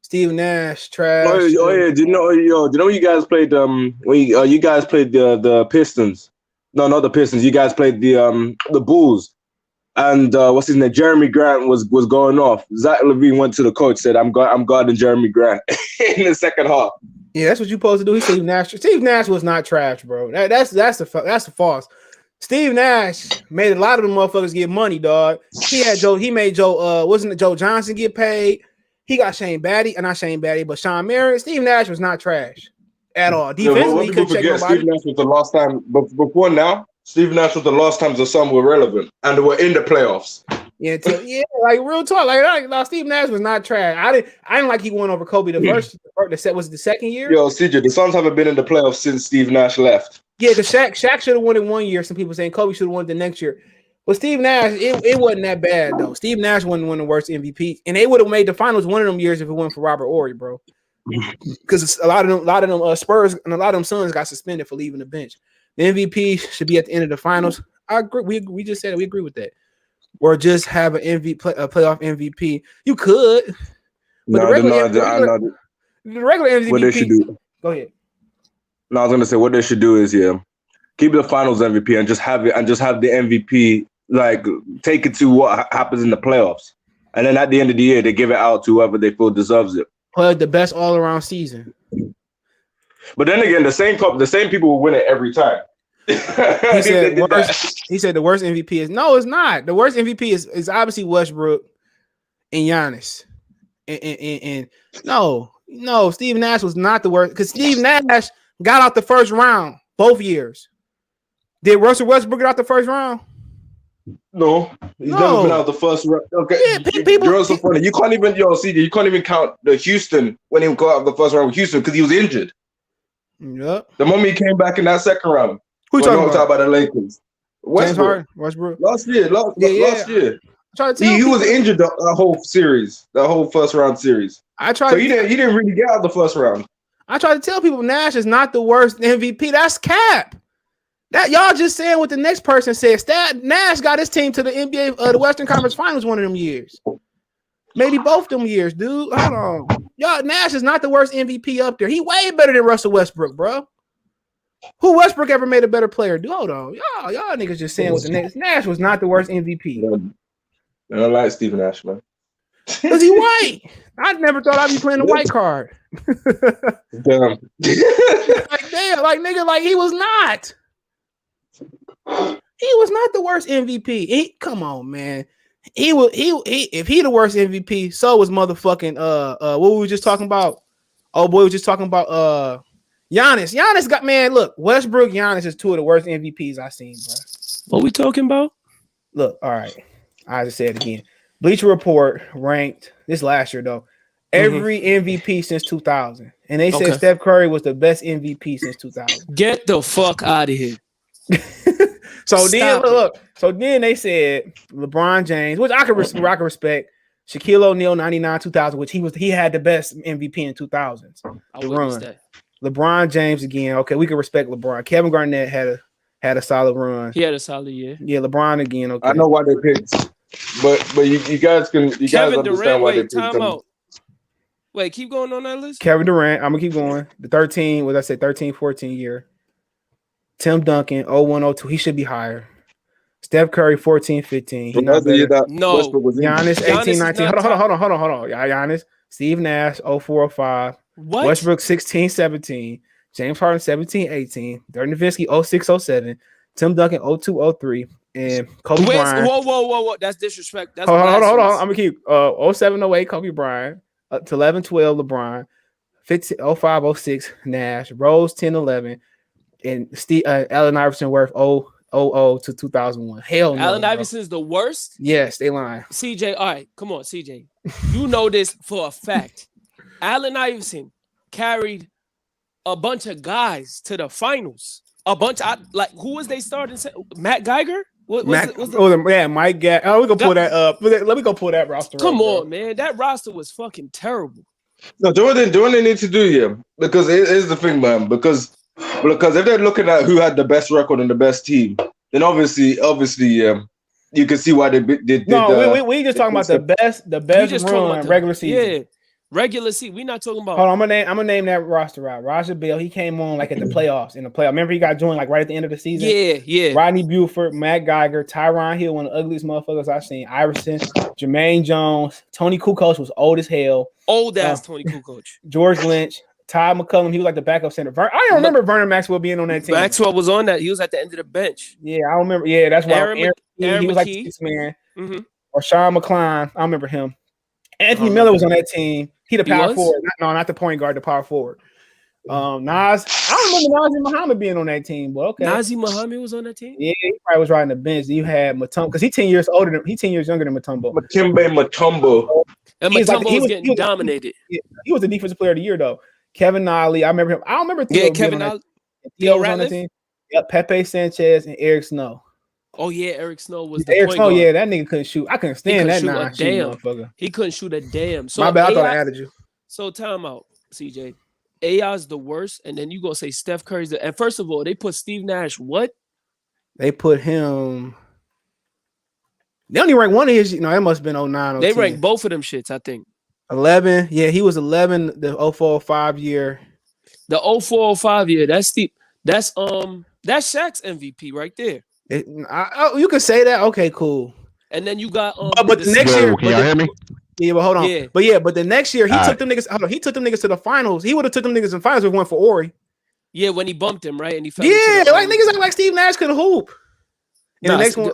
[SPEAKER 2] Steve Nash, trash.
[SPEAKER 1] Oh yeah, do you know you guys played you guys played the Pistons? No, not the Pistons. You guys played the Bulls. And what's his name? Jeremy Grant was going off. Zach LaVine went to the coach, said, I'm guarding Jeremy Grant in the second half.
[SPEAKER 2] Yeah, that's what you're supposed to do. He Steve Nash. Steve Nash was not trash, bro. That's the false. Steve Nash made a lot of them motherfuckers get money, dog. He made Joe wasn't it Joe Johnson get paid? He got Shane Batty, not Shane Batty, but Sean Merritt. Steve Nash was not trash at all. Defensively, he couldn't check nobody.
[SPEAKER 1] Steve Nash was the last time, but before now, Steve Nash was the last time the Suns were relevant and they were in the playoffs.
[SPEAKER 2] Yeah, like real talk. Like Steve Nash was not trash. I didn't like he won over Kobe was it the second year?
[SPEAKER 1] Yo, CJ, the Suns haven't been in the playoffs since Steve Nash left.
[SPEAKER 2] Yeah, because Shaq should have won it 1 year. Some people saying Kobe should have won it the next year. But Steve Nash, it wasn't that bad though. Steve Nash wasn't one of the worst MVPs, and they would have made the finals one of them years if it wasn't for Robert Horry, bro. Because a lot of them Spurs and a lot of them Suns got suspended for leaving the bench. The MVP should be at the end of the finals. I agree. We just said it. We agree with that. Or just have a playoff MVP. You could. But the regular MVP.
[SPEAKER 1] What they should do.
[SPEAKER 2] Go ahead.
[SPEAKER 1] No, I was gonna say what they should do is keep the finals MVP and just have the MVP take it to what happens in the playoffs. And then at the end of the year, they give it out to whoever they feel deserves it.
[SPEAKER 2] Play the best all around season.
[SPEAKER 1] But then again, the same people will win it every time.
[SPEAKER 2] He said the worst MVP is no, it's not. The worst MVP is obviously Westbrook and Giannis. And no, Steve Nash was not the worst because Steve Nash got out the first round both years. Did Russell Westbrook get out the first round?
[SPEAKER 1] No, he's never been out the first round. Okay, you're so funny. You can't even you can't even count the Houston when he got out of the first round with Houston because he was injured.
[SPEAKER 2] Yep.
[SPEAKER 1] The moment he came back in that second round.
[SPEAKER 2] Who you talking about?
[SPEAKER 1] The Lakers.
[SPEAKER 2] Westbrook.
[SPEAKER 1] Last year. Last year. He was injured the whole series, the whole first round series.
[SPEAKER 2] He
[SPEAKER 1] didn't really get out the first round.
[SPEAKER 2] I try to tell people Nash is not the worst MVP. That's cap. That y'all just saying what the next person says. That Nash got his team to the NBA, the Western Conference Finals one of them years. Maybe both them years, dude. Hold on. Y'all, Nash is not the worst MVP up there. He way better than Russell Westbrook, bro. Who Westbrook ever made a better player? Dude, hold on. Y'all niggas just saying what the next. Nash was not the worst MVP.
[SPEAKER 1] I don't like Steve Nash, man.
[SPEAKER 2] Because he white. I never thought I'd be playing the white card.
[SPEAKER 1] Damn.
[SPEAKER 2] Nigga, he was not. He was not the worst MVP. Come on, man. If he the worst MVP, so was motherfucking what we were just talking about. Oh boy, we were just talking about Giannis. Giannis got look, Westbrook, Giannis is two of the worst MVPs I've seen, bro.
[SPEAKER 3] What we talking about?
[SPEAKER 2] Look, all right. I just said it again. Bleacher Report ranked this last year though. Every MVP since 2000. And they said Steph Curry was the best MVP since 2000.
[SPEAKER 3] Get the fuck out of here.
[SPEAKER 2] So then they said LeBron James, which I can respect. Shaquille O'Neal 99 2000, which he had the best MVP in 2000s. LeBron James again. Okay, we can respect LeBron. Kevin Garnett had a solid run.
[SPEAKER 3] He had a solid year.
[SPEAKER 2] Yeah, LeBron again. Okay.
[SPEAKER 1] I know why they picked, but you guys understand
[SPEAKER 3] Durant,
[SPEAKER 1] why they picked him.
[SPEAKER 3] Out. Wait, keep going on that list.
[SPEAKER 2] Kevin Durant, I'm gonna keep going. The 13-14 year. Tim Duncan, 01-02. He should be higher. Steph Curry, 14-15. He not better.
[SPEAKER 3] No.
[SPEAKER 2] Giannis, 18-19. Hold on. Giannis, Steve Nash, 04-05.
[SPEAKER 3] What?
[SPEAKER 2] Westbrook, 16-17. James Harden, 17-18. Dirk Nowitzki, 06-07. Tim Duncan, 02-03. And Kobe Bryant.
[SPEAKER 3] Whoa. That's disrespect. That's
[SPEAKER 2] hold on. I'm gonna keep 07-08, Kobe Bryant. To 11-12, LeBron. 15, 05, 06, Nash, Rose 10, 11, and Allen Iverson worth 00 to 2001. Hell no.
[SPEAKER 3] Allen Iverson is the worst?
[SPEAKER 2] Yes, they lying.
[SPEAKER 3] CJ, all right, come on, CJ. You know this for a fact. Allen Iverson carried a bunch of guys to the finals. A bunch of, who was they starting? Matt Geiger?
[SPEAKER 2] Mike Geiger. Oh, we can pull that up. Let me go pull that roster.
[SPEAKER 3] Come on, man. That roster was fucking terrible.
[SPEAKER 1] No, Jordan, they need to do, because here's the thing, man. Because if they're looking at who had the best record and the best team, then obviously, you can see why they did.
[SPEAKER 2] No, we just talking about the best run regular season.
[SPEAKER 3] Yeah, regular season. We're not talking about.
[SPEAKER 2] Hold on, I'm gonna name that roster out. Raja Bell, he came on at the playoffs. Remember, he got joined right at the end of the season.
[SPEAKER 3] Yeah.
[SPEAKER 2] Rodney Buford, Matt Geiger, Tyronn Hill, one of the ugliest motherfuckers I've seen. Iverson, Jermaine Jones, Tony Kukoc was old as hell.
[SPEAKER 3] Old ass Tony Kukoc.
[SPEAKER 2] George Lynch, Todd McCullum, he was like the backup center. I don't remember Vernon Maxwell being on that team.
[SPEAKER 3] Maxwell was on that. He was at the end of the bench.
[SPEAKER 2] Yeah, I remember. Yeah, that's why Aaron he was like the 6th man.
[SPEAKER 3] Mm-hmm.
[SPEAKER 2] Or Sean McCline. I remember him. Anthony Miller was on that team. He the power forward. Not the point guard, the power forward. Nas. I don't remember Nazi Muhammad being on that team, but okay.
[SPEAKER 3] Nazi Muhammad was on that team?
[SPEAKER 2] Yeah, he probably was riding the bench. You had Mutombo, because he's 10 years older than he's 10 years younger than Mutombo.
[SPEAKER 1] Mutombo.
[SPEAKER 3] And Mutombo was getting dominated.
[SPEAKER 2] He was the defensive player of the year, though. Kevin Nolly. I remember him. I don't remember Theo.
[SPEAKER 3] Yeah, Kevin Nolly.
[SPEAKER 2] Theo was on the team. Yep, Pepe Sanchez and Eric Snow.
[SPEAKER 3] Oh yeah, Eric Snow was
[SPEAKER 2] the Eric Snow. Yeah, that nigga couldn't shoot. I couldn't stand that motherfucker.
[SPEAKER 3] He couldn't shoot a damn. So
[SPEAKER 2] my bad, I thought I added you.
[SPEAKER 3] So time out, CJ. AI's the worst, and then you gonna say Steph Curry's the. And first of all, they put Steve Nash. What?
[SPEAKER 2] They put him. They only ranked one of his. It must have been 09.
[SPEAKER 3] They ranked both of them shits, I think.
[SPEAKER 2] 11. Yeah, he was 11 the 04-05 year.
[SPEAKER 3] The 04-05 year. That's Steve. That's Shaq's MVP right there.
[SPEAKER 2] You can say that. Okay, cool.
[SPEAKER 3] And then you got
[SPEAKER 2] but the next year.
[SPEAKER 4] Can y'all hear me?
[SPEAKER 2] Yeah, but hold on. Yeah. But the next year he took them niggas. Hold on, he took them niggas to the finals. He would have took them niggas in finals if it went for Ori.
[SPEAKER 3] Yeah, when he bumped him, right? And he fell
[SPEAKER 2] niggas act like Steve Nash could hoop. And the next one.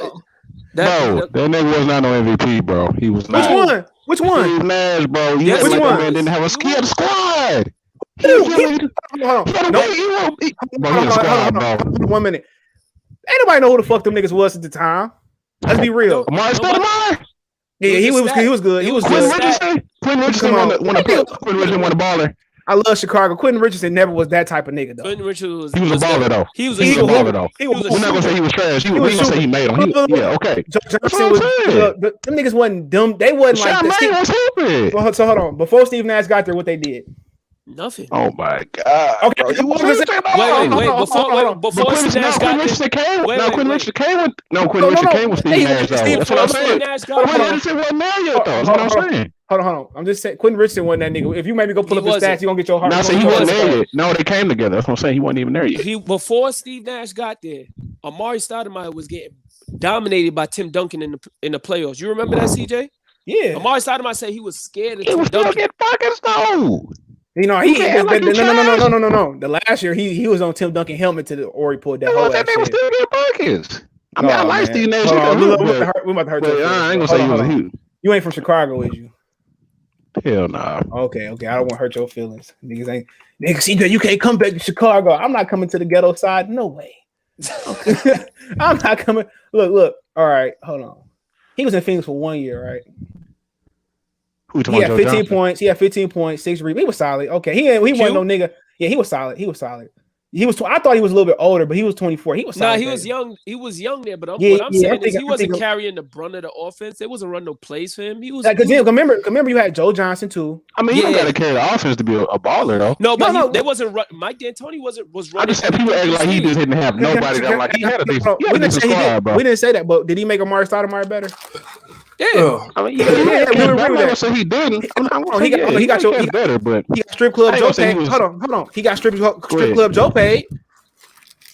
[SPEAKER 4] That nigga was not no MVP, bro. He was not.
[SPEAKER 2] Which one?
[SPEAKER 4] Steve Nash, bro.
[SPEAKER 2] Which one?
[SPEAKER 4] Man didn't have a squad.
[SPEAKER 2] Hold on. 1 minute. Ain't nobody know who the fuck them niggas was at the time. Let's be real. Yeah, he was good. He was good.
[SPEAKER 4] Quentin Richardson won the baller.
[SPEAKER 2] I love Chicago. Quentin Richardson never was that type of nigga though.
[SPEAKER 3] Quentin Richardson was
[SPEAKER 4] a baller though.
[SPEAKER 3] He was
[SPEAKER 4] a baller though. We're not gonna say he was trash. We're gonna say he made him. Okay.
[SPEAKER 2] Johnson was them niggas wasn't dumb. They wasn't like so hold on. Before Steve Nash got there, what they did?
[SPEAKER 3] Nothing.
[SPEAKER 4] Oh my god.
[SPEAKER 2] Okay.
[SPEAKER 3] Wait. Before Steve Nash got there.
[SPEAKER 4] Quentin Richardson came. Quentin Richardson came with Steve Nash though. That's what I'm saying. Quentin Richardson wasn't there yet though. That's what I'm saying.
[SPEAKER 2] Hold on. I'm just saying Quentin Richardson wasn't that nigga. If you maybe go pull up his stats, you gonna get your heart.
[SPEAKER 4] No, he wasn't there yet. No, they came together. That's what I'm saying. He wasn't even there yet.
[SPEAKER 3] Before Steve Nash got there, Amari Stoudemire was getting dominated by Tim Duncan in the playoffs. You remember that, CJ?
[SPEAKER 2] Yeah.
[SPEAKER 3] Amari Stoudemire said he was scared of
[SPEAKER 4] Tim Duncan. He was still getting fucking stoned.
[SPEAKER 2] He no. The last year he was on Tim Duncan helmet to the Ori pulled that whole
[SPEAKER 4] that
[SPEAKER 2] shit.
[SPEAKER 4] was still getting buckets. I mean, I like Steve Nash.
[SPEAKER 2] We about to hurt you.
[SPEAKER 4] I ain't gonna say he was huge.
[SPEAKER 2] You ain't from Chicago, is you?
[SPEAKER 4] Hell nah.
[SPEAKER 2] Okay. I don't want to hurt your feelings. Niggas, CJ, you can't come back to Chicago. I'm not coming to the ghetto side. No way. I'm not coming. Look. All right, hold on. He was in Phoenix for 1 year, right? He had 15 points. He had 15 points, 6 rebounds. He was solid. Okay, he wasn't no nigga. Yeah, he was solid. I thought he was a little bit older, but he was 24. He was solid.
[SPEAKER 3] Nah, he was young. He was young there, but what I'm saying is he wasn't carrying the brunt of the offense. They wasn't running no plays for him. He was.
[SPEAKER 2] Remember, you had Joe Johnson too.
[SPEAKER 4] I mean, you don't gotta carry the offense to be a baller, though.
[SPEAKER 3] No, but they wasn't. Mike D'Antoni was running.
[SPEAKER 4] I just said people act like he just didn't have nobody. That he had a decent squad, bro.
[SPEAKER 2] We didn't say that, but did he make Amari Stoudemire better?
[SPEAKER 3] Yeah,
[SPEAKER 4] I mean, I'm not so he didn't.
[SPEAKER 2] He got
[SPEAKER 4] better, but
[SPEAKER 2] he got strip club Joe paid. Hold on. He got strip club Joe paid.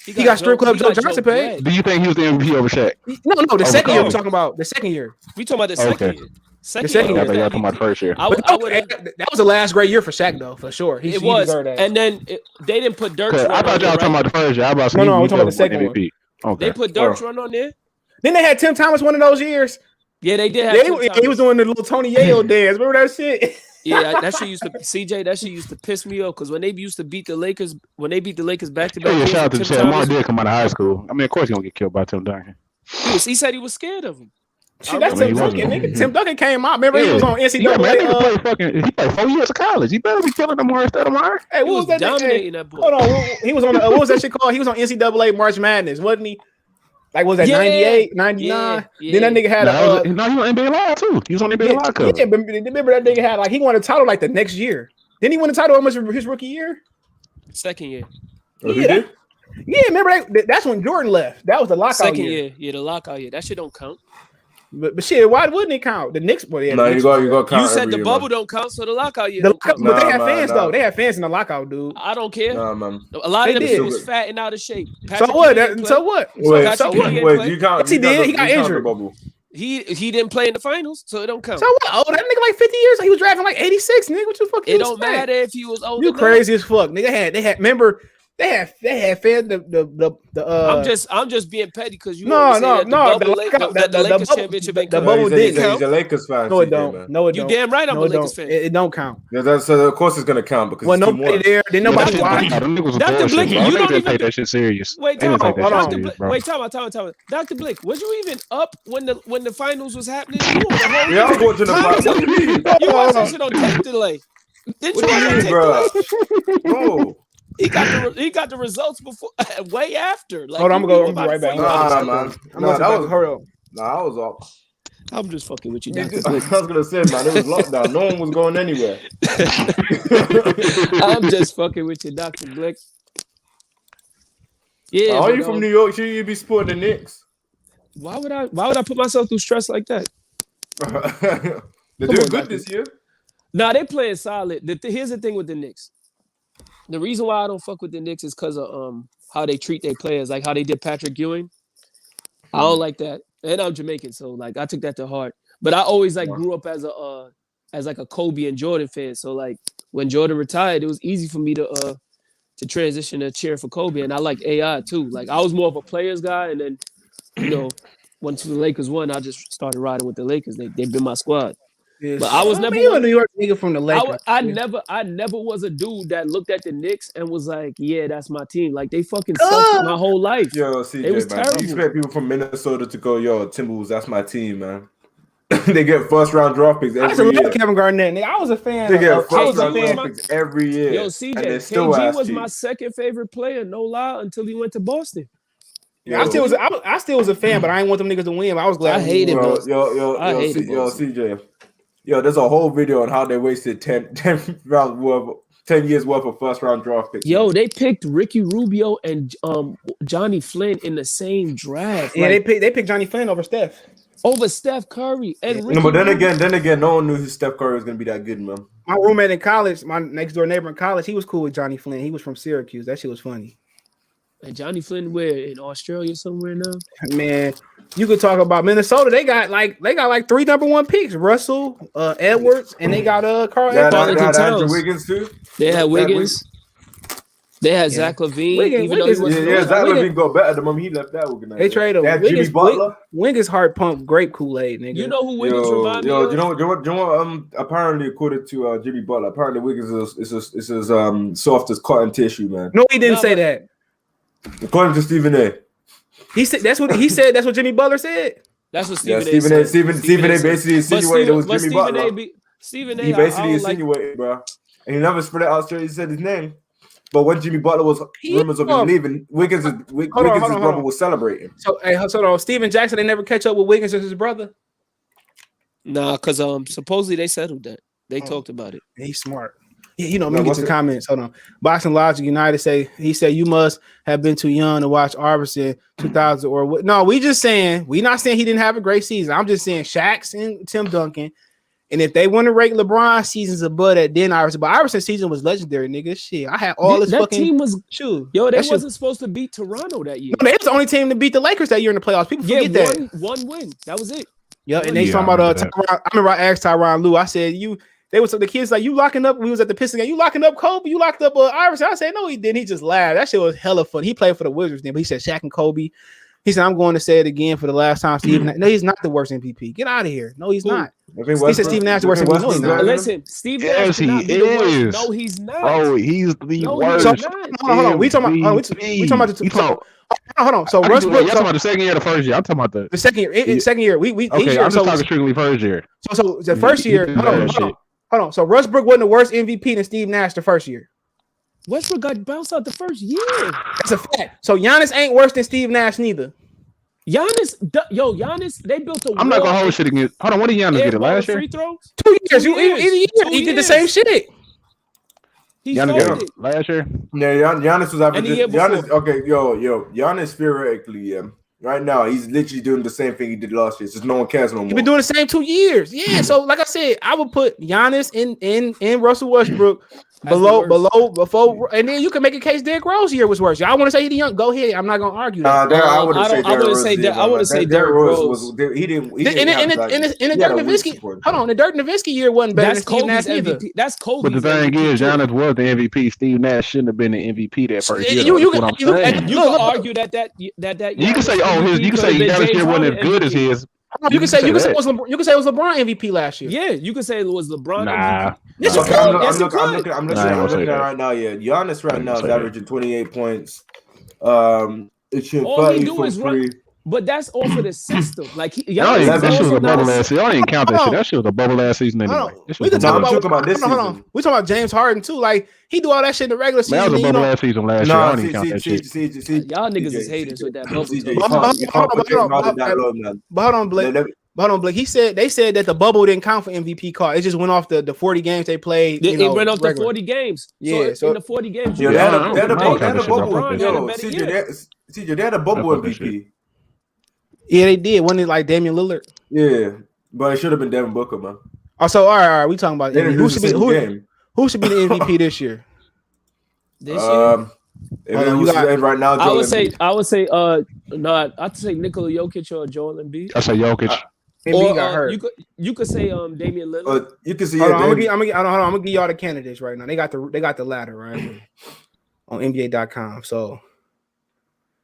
[SPEAKER 2] He got strip club Joe Johnson paid.
[SPEAKER 4] Do you think he was the MVP over Shaq?
[SPEAKER 2] No. The second year we're talking about. The second year.
[SPEAKER 3] We talking about the second year.
[SPEAKER 2] The second year.
[SPEAKER 4] Y'all talking about the first year.
[SPEAKER 2] That was the last great year for Shaq, though, for sure.
[SPEAKER 3] It was. And then they didn't put Dirk's run.
[SPEAKER 4] I thought y'all talking about the first year.
[SPEAKER 2] No, we're talking about the second MVP.
[SPEAKER 3] Okay. They put Dirk's run on there.
[SPEAKER 2] Then they had Tim Thomas one of those years.
[SPEAKER 3] Yeah, they did have.
[SPEAKER 2] He was doing the little Tony Yale dance. Remember that shit?
[SPEAKER 3] Yeah, that shit used to CJ. That shit used to piss me off because when they used to beat the Lakers, back to back.
[SPEAKER 4] Shout out to Shaq. Mark did come out of high school. I mean, of course, he's gonna get killed by Tim Duncan.
[SPEAKER 3] He said he was scared of him.
[SPEAKER 2] Shit, that's Tim Duncan, nigga. Tim Duncan came out. Remember, he was on NCAA.
[SPEAKER 4] He played 4 years of college. He better be killing them more instead of Mark.
[SPEAKER 2] Hey, what was that?
[SPEAKER 3] Dominating that boy.
[SPEAKER 2] Hold on, he was on. What was that shit called? He was on NCAA March Madness, wasn't he? Like, was that 98, 99?
[SPEAKER 3] Yeah.
[SPEAKER 2] Then that nigga had
[SPEAKER 4] he was on NBA Live too. He was on NBA Live cover.
[SPEAKER 2] Yeah, but remember that nigga had he won a title like the next year. Didn't he win a title almost his rookie year?
[SPEAKER 3] Second year.
[SPEAKER 2] Yeah, remember that's when Jordan left. That was the lockout
[SPEAKER 3] Second
[SPEAKER 2] year.
[SPEAKER 3] Yeah, the lockout year. That shit don't count.
[SPEAKER 2] But shit, why wouldn't it count? The Knicks,
[SPEAKER 1] you got count.
[SPEAKER 3] You said the bubble don't count, so the lockout year don't count.
[SPEAKER 2] But they had fans though. They had fans in the lockout, dude.
[SPEAKER 3] I don't care.
[SPEAKER 1] Nah, man.
[SPEAKER 3] A lot of them shit was fat and out of shape.
[SPEAKER 2] So what? Wait,
[SPEAKER 1] do you count?
[SPEAKER 2] Yes, he did. He got injured.
[SPEAKER 3] He didn't play in the finals, so it don't count.
[SPEAKER 2] So what? Oh, that nigga like 50 years. He was drafting like 86, nigga. What the fuck?
[SPEAKER 3] It don't matter if he was old.
[SPEAKER 2] You crazy as fuck, nigga. They had. Remember. They had fans.
[SPEAKER 3] I'm just being petty because you
[SPEAKER 2] no.
[SPEAKER 3] The Lakers championship ain't
[SPEAKER 2] the bubble didn't count.
[SPEAKER 1] He's a Lakers fan.
[SPEAKER 2] No, it don't. No, it don't.
[SPEAKER 3] You damn right I'm a Lakers fan.
[SPEAKER 2] It don't count.
[SPEAKER 1] Yeah, so of course it's gonna count because
[SPEAKER 2] well, nobody there. Then nobody watched.
[SPEAKER 3] Dr. Blick, you don't even
[SPEAKER 4] take that shit serious.
[SPEAKER 3] Wait, time out. Dr. Blick, was you even up when the finals was happening?
[SPEAKER 1] Yeah, I was watching the finals. What do you mean?
[SPEAKER 3] You watched that shit on tape delay. Didn't you watch tape delay?
[SPEAKER 1] Bro.
[SPEAKER 3] He got the results before, way after. Like,
[SPEAKER 2] hold on, I'm gonna go right back.
[SPEAKER 1] Nah, man. I was off.
[SPEAKER 3] I'm just fucking with you,
[SPEAKER 1] I was gonna say, man, it was lockdown. No one was going anywhere.
[SPEAKER 3] I'm just fucking with you, Dr. Blick. Yeah.
[SPEAKER 1] Are you from New York? Should you be supporting the Knicks?
[SPEAKER 3] Why would I put myself through stress like that?
[SPEAKER 1] They're doing good this year.
[SPEAKER 3] Nah, they playing solid. Here's the thing with the Knicks. The reason why I don't fuck with the Knicks is because of how they treat their players, like how they did Patrick Ewing. I don't like that, and I'm Jamaican, so like I took that to heart. But I always grew up as a Kobe and Jordan fan. So like when Jordan retired, it was easy for me to transition to cheer for Kobe, and I like AI too. Like I was more of a players guy, and then once the Lakers won, I just started riding with the Lakers. They've been my squad. Yes. But I was never
[SPEAKER 2] a New York nigga from the Lakers.
[SPEAKER 3] I never was a dude that looked at the Knicks and was like, "Yeah, that's my team." Like they fucking sucked my whole life.
[SPEAKER 1] Yo, CJ,
[SPEAKER 3] it was
[SPEAKER 1] man.
[SPEAKER 3] terrible.
[SPEAKER 1] You expect people from Minnesota to go, "Yo, Timberwolves, that's my team, man." They get first round draft picks every year.
[SPEAKER 2] Kevin Garnett, nigga. I was a fan.
[SPEAKER 1] They get first round draft picks every year.
[SPEAKER 3] Yo, CJ, KG was my second favorite player, no lie, until he went to Boston.
[SPEAKER 2] Yeah, I still was a fan, but I didn't want them niggas to win. But I was glad.
[SPEAKER 3] I hated him.
[SPEAKER 1] Yo, CJ. Yo, there's a whole video on how they wasted 10 years worth of first round draft picks.
[SPEAKER 3] Yo, they picked Ricky Rubio and Johnny Flynn in the same draft.
[SPEAKER 2] Yeah, they picked Johnny Flynn over Steph.
[SPEAKER 3] Over Steph Curry. And Ricky
[SPEAKER 1] but then again, no one knew Steph Curry was gonna be that good, man.
[SPEAKER 2] My roommate in college, my next door neighbor in college, he was cool with Johnny Flynn. He was from Syracuse. That shit was funny.
[SPEAKER 3] And Johnny Flynn, where in Australia somewhere now?
[SPEAKER 2] Man, you could talk about Minnesota. They got like 3 number 1 picks: Russell, Edwards, and they got Carl.
[SPEAKER 1] They had Andrew Wiggins too.
[SPEAKER 3] They had Wiggins. They had Zach LaVine.
[SPEAKER 1] Zach LaVine got better the moment he left that organization.
[SPEAKER 2] They traded him.
[SPEAKER 1] Jimmy Butler.
[SPEAKER 2] Wiggins heart pump grape Kool-Aid, nigga.
[SPEAKER 3] You know who Wiggins reminds me of?
[SPEAKER 1] You know what? Apparently, according to Jimmy Butler, apparently Wiggins is as soft as cotton tissue, man.
[SPEAKER 2] No, he didn't say that.
[SPEAKER 1] According to Stephen A.
[SPEAKER 2] He said that's what he said. That's what Jimmy Butler said.
[SPEAKER 3] That's what Stephen A said.
[SPEAKER 1] Stephen A basically insinuated it was Jimmy Butler.
[SPEAKER 3] Stephen A.
[SPEAKER 1] He basically insinuated, bro, and he never spread it out straight. He said his name. But when Jimmy Butler was rumors of him leaving, Wiggins' brother was celebrating.
[SPEAKER 2] So, hold on, Steven Jackson, they never catch up with Wiggins as his brother?
[SPEAKER 3] Nah, because supposedly they settled that. They talked about it.
[SPEAKER 2] He's smart. Yeah, let me get some comments. Hold on. Boxing Logic United he said you must have been too young to watch Iverson 2000 or what? No, we not saying he didn't have a great season. I'm just saying Shaq's and Tim Duncan. And if they want to rate LeBron seasons above that, then Iverson. But Iverson's season was legendary, nigga. Shit, I had all this fucking
[SPEAKER 3] team was
[SPEAKER 2] shoot.
[SPEAKER 3] Yo, they wasn't supposed to beat Toronto that year.
[SPEAKER 2] No, they was the only team to beat the Lakers that year in the playoffs. People forget that.
[SPEAKER 3] One win. That was it.
[SPEAKER 2] Yeah, and they talking about Tyronn. I remember I asked Tyronn Lue. I said, the kids like, you locking up. We was at the Pistons game. You locking up Kobe? You locked up Iverson? I said, no, he didn't. He just laughed. That shit was hella fun. He played for the Wizards then, but he said Shaq and Kobe. He said, I'm going to say it again for the last time, Steve. No, he's not the worst MVP. Get out of here. No, he's not. He said Steve Nash is worse MVP. No, he's not.
[SPEAKER 3] Listen, Steve Nash is. No, he's not.
[SPEAKER 4] Bro, he's the worst.
[SPEAKER 2] Hold on. We talking about the hold on. So Russ Brooks.
[SPEAKER 4] You're talking about the second year or the first year? I'm talking about
[SPEAKER 2] the second year. Second year. Okay,
[SPEAKER 4] I'm just talking strictly first year.
[SPEAKER 2] So the first year. Hold on. So Russ Brooks wasn't the worst MVP than Steve Nash the first year.
[SPEAKER 3] Westbrook got bounced out the first year.
[SPEAKER 2] That's a fact. So Giannis ain't worse than Steve Nash neither.
[SPEAKER 3] Giannis, they built a.
[SPEAKER 4] I'm not gonna hold shit against. Hold on, what did Giannis get it last year?
[SPEAKER 3] Free throws?
[SPEAKER 2] 2 years. He did the same shit.
[SPEAKER 4] Giannis got it last year.
[SPEAKER 1] Yeah, Giannis was averaging. Giannis theoretically, right now he's literally doing the same thing he did last year. Just no one cares no more.
[SPEAKER 2] He's been doing the same 2 years. Yeah. So like I said, I would put Giannis in Russell Westbrook. Before, and then you can make a case Derrick Rose year was worse. Y'all want to say he didn't? Go ahead. I'm not gonna argue that.
[SPEAKER 1] I wouldn't say Derrick Rose. He didn't.
[SPEAKER 2] In the Dirk Nowitzki. Hold on, the Dirk Nowitzki year wasn't better than Steve Nash either.
[SPEAKER 3] That's Kobe.
[SPEAKER 4] But the thing is, Giannis was the MVP. Steve Nash shouldn't have been the MVP that first year. You can
[SPEAKER 3] argue that.
[SPEAKER 4] You can say, you can say Giannis year wasn't as good as his.
[SPEAKER 2] You can say it was LeBron MVP last year.
[SPEAKER 3] Yeah, you can say it was LeBron.
[SPEAKER 4] Nah.
[SPEAKER 1] I'm looking at right now. Yeah, Giannis right now is averaging 28 points. It should
[SPEAKER 3] all he do is run, but that's all for the system. Like
[SPEAKER 4] that shit was a bubble ass season. I don't even count that shit. That shit was a bubble ass season anyway.
[SPEAKER 2] We can talk about this season. We talking about James Harden too. Like he do all that shit in the regular season.
[SPEAKER 4] That was a bubble ass season last year. I don't even count that shit.
[SPEAKER 3] Y'all niggas is haters with that
[SPEAKER 2] bubble. But hold on, Blake. They said that the bubble didn't count for MVP card. It just went off the 40 games they played.
[SPEAKER 3] It went off the 40 games.
[SPEAKER 2] Yeah,
[SPEAKER 3] so in the 40 games,
[SPEAKER 1] they had a bubble. CJ, they had a bubble MVP.
[SPEAKER 2] Yeah, they did. Wasn't it like Damian Lillard?
[SPEAKER 1] Yeah, but it should have been Devin Booker, man.
[SPEAKER 2] Also, all right. We talking about who should be the MVP this year?
[SPEAKER 1] Right now,
[SPEAKER 3] I would say I'd say Nikola Jokic or Joel Embiid.
[SPEAKER 4] I say Jokic.
[SPEAKER 2] Embiid got hurt.
[SPEAKER 3] You could say Damian Lillard.
[SPEAKER 1] You can see.
[SPEAKER 2] I'm gonna give y'all the candidates right now. They got the ladder right on NBA.com. So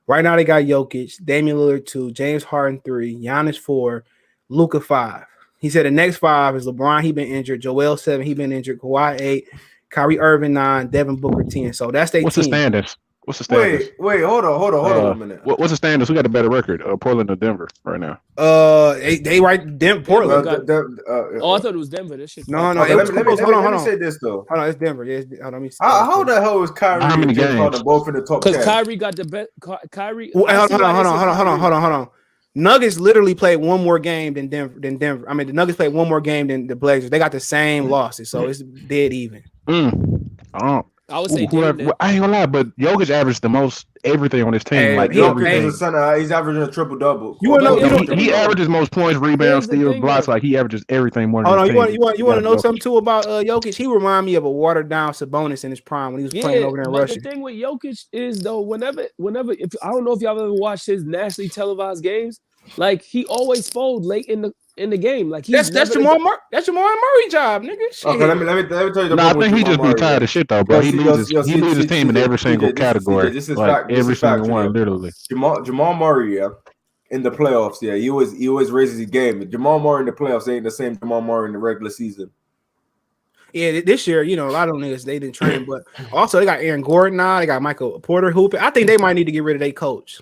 [SPEAKER 2] right now they got Jokic, Damian Lillard 2, James Harden 3, Giannis 4, Luka 5. He said the next 5 is LeBron. He been injured. Joel 7. He been injured. Kawhi 8. Kyrie Irving 9. Devin Booker 10. So that's their team.
[SPEAKER 4] What's the standings?
[SPEAKER 1] Wait, hold on a minute.
[SPEAKER 4] What's the standings? We got a better record, Portland or Denver right now.
[SPEAKER 2] They right Portland.
[SPEAKER 3] I thought it was Denver. This shit.
[SPEAKER 2] No.
[SPEAKER 1] Okay, let me say this though.
[SPEAKER 2] Hold on, it's Denver. Yeah, hold on.
[SPEAKER 1] How the hell is Kyrie and James Harden both in the top 10?
[SPEAKER 3] Because Kyrie got the best. Kyrie.
[SPEAKER 2] Hold on. Nuggets literally played one more game than Denver. I mean, the Nuggets played one more game than the Blazers. They got the same losses, so it's dead even.
[SPEAKER 3] I would say
[SPEAKER 4] I ain't gonna lie, but Jokic averaged the most everything on his team.
[SPEAKER 1] He's averaging a triple double.
[SPEAKER 4] He averages most points, rebounds, steals, blocks. Like he averages everything more.
[SPEAKER 2] Hold on, you want to know something too about Jokic? He remind me of a watered down Sabonis in his prime when he was playing over there in Russia.
[SPEAKER 3] The thing with Jokic is though, whenever, if I don't know if y'all ever watched his nationally televised games, like he always fold late in the game. Like that's Jamal
[SPEAKER 2] Murray job, nigga. Shit.
[SPEAKER 1] Okay, let me tell you.
[SPEAKER 4] I think he just be tired of shit though, bro. He loses his team in every single category. This is like every single one, literally.
[SPEAKER 1] Jamal Murray, in the playoffs, he always raises his game. Jamal Murray in the playoffs ain't the same Jamal Murray in the regular season.
[SPEAKER 2] Yeah, this year, a lot of niggas they didn't train, but also they got Aaron Gordon now. They got Michael Porter hooping. I think they might need to get rid of their coach.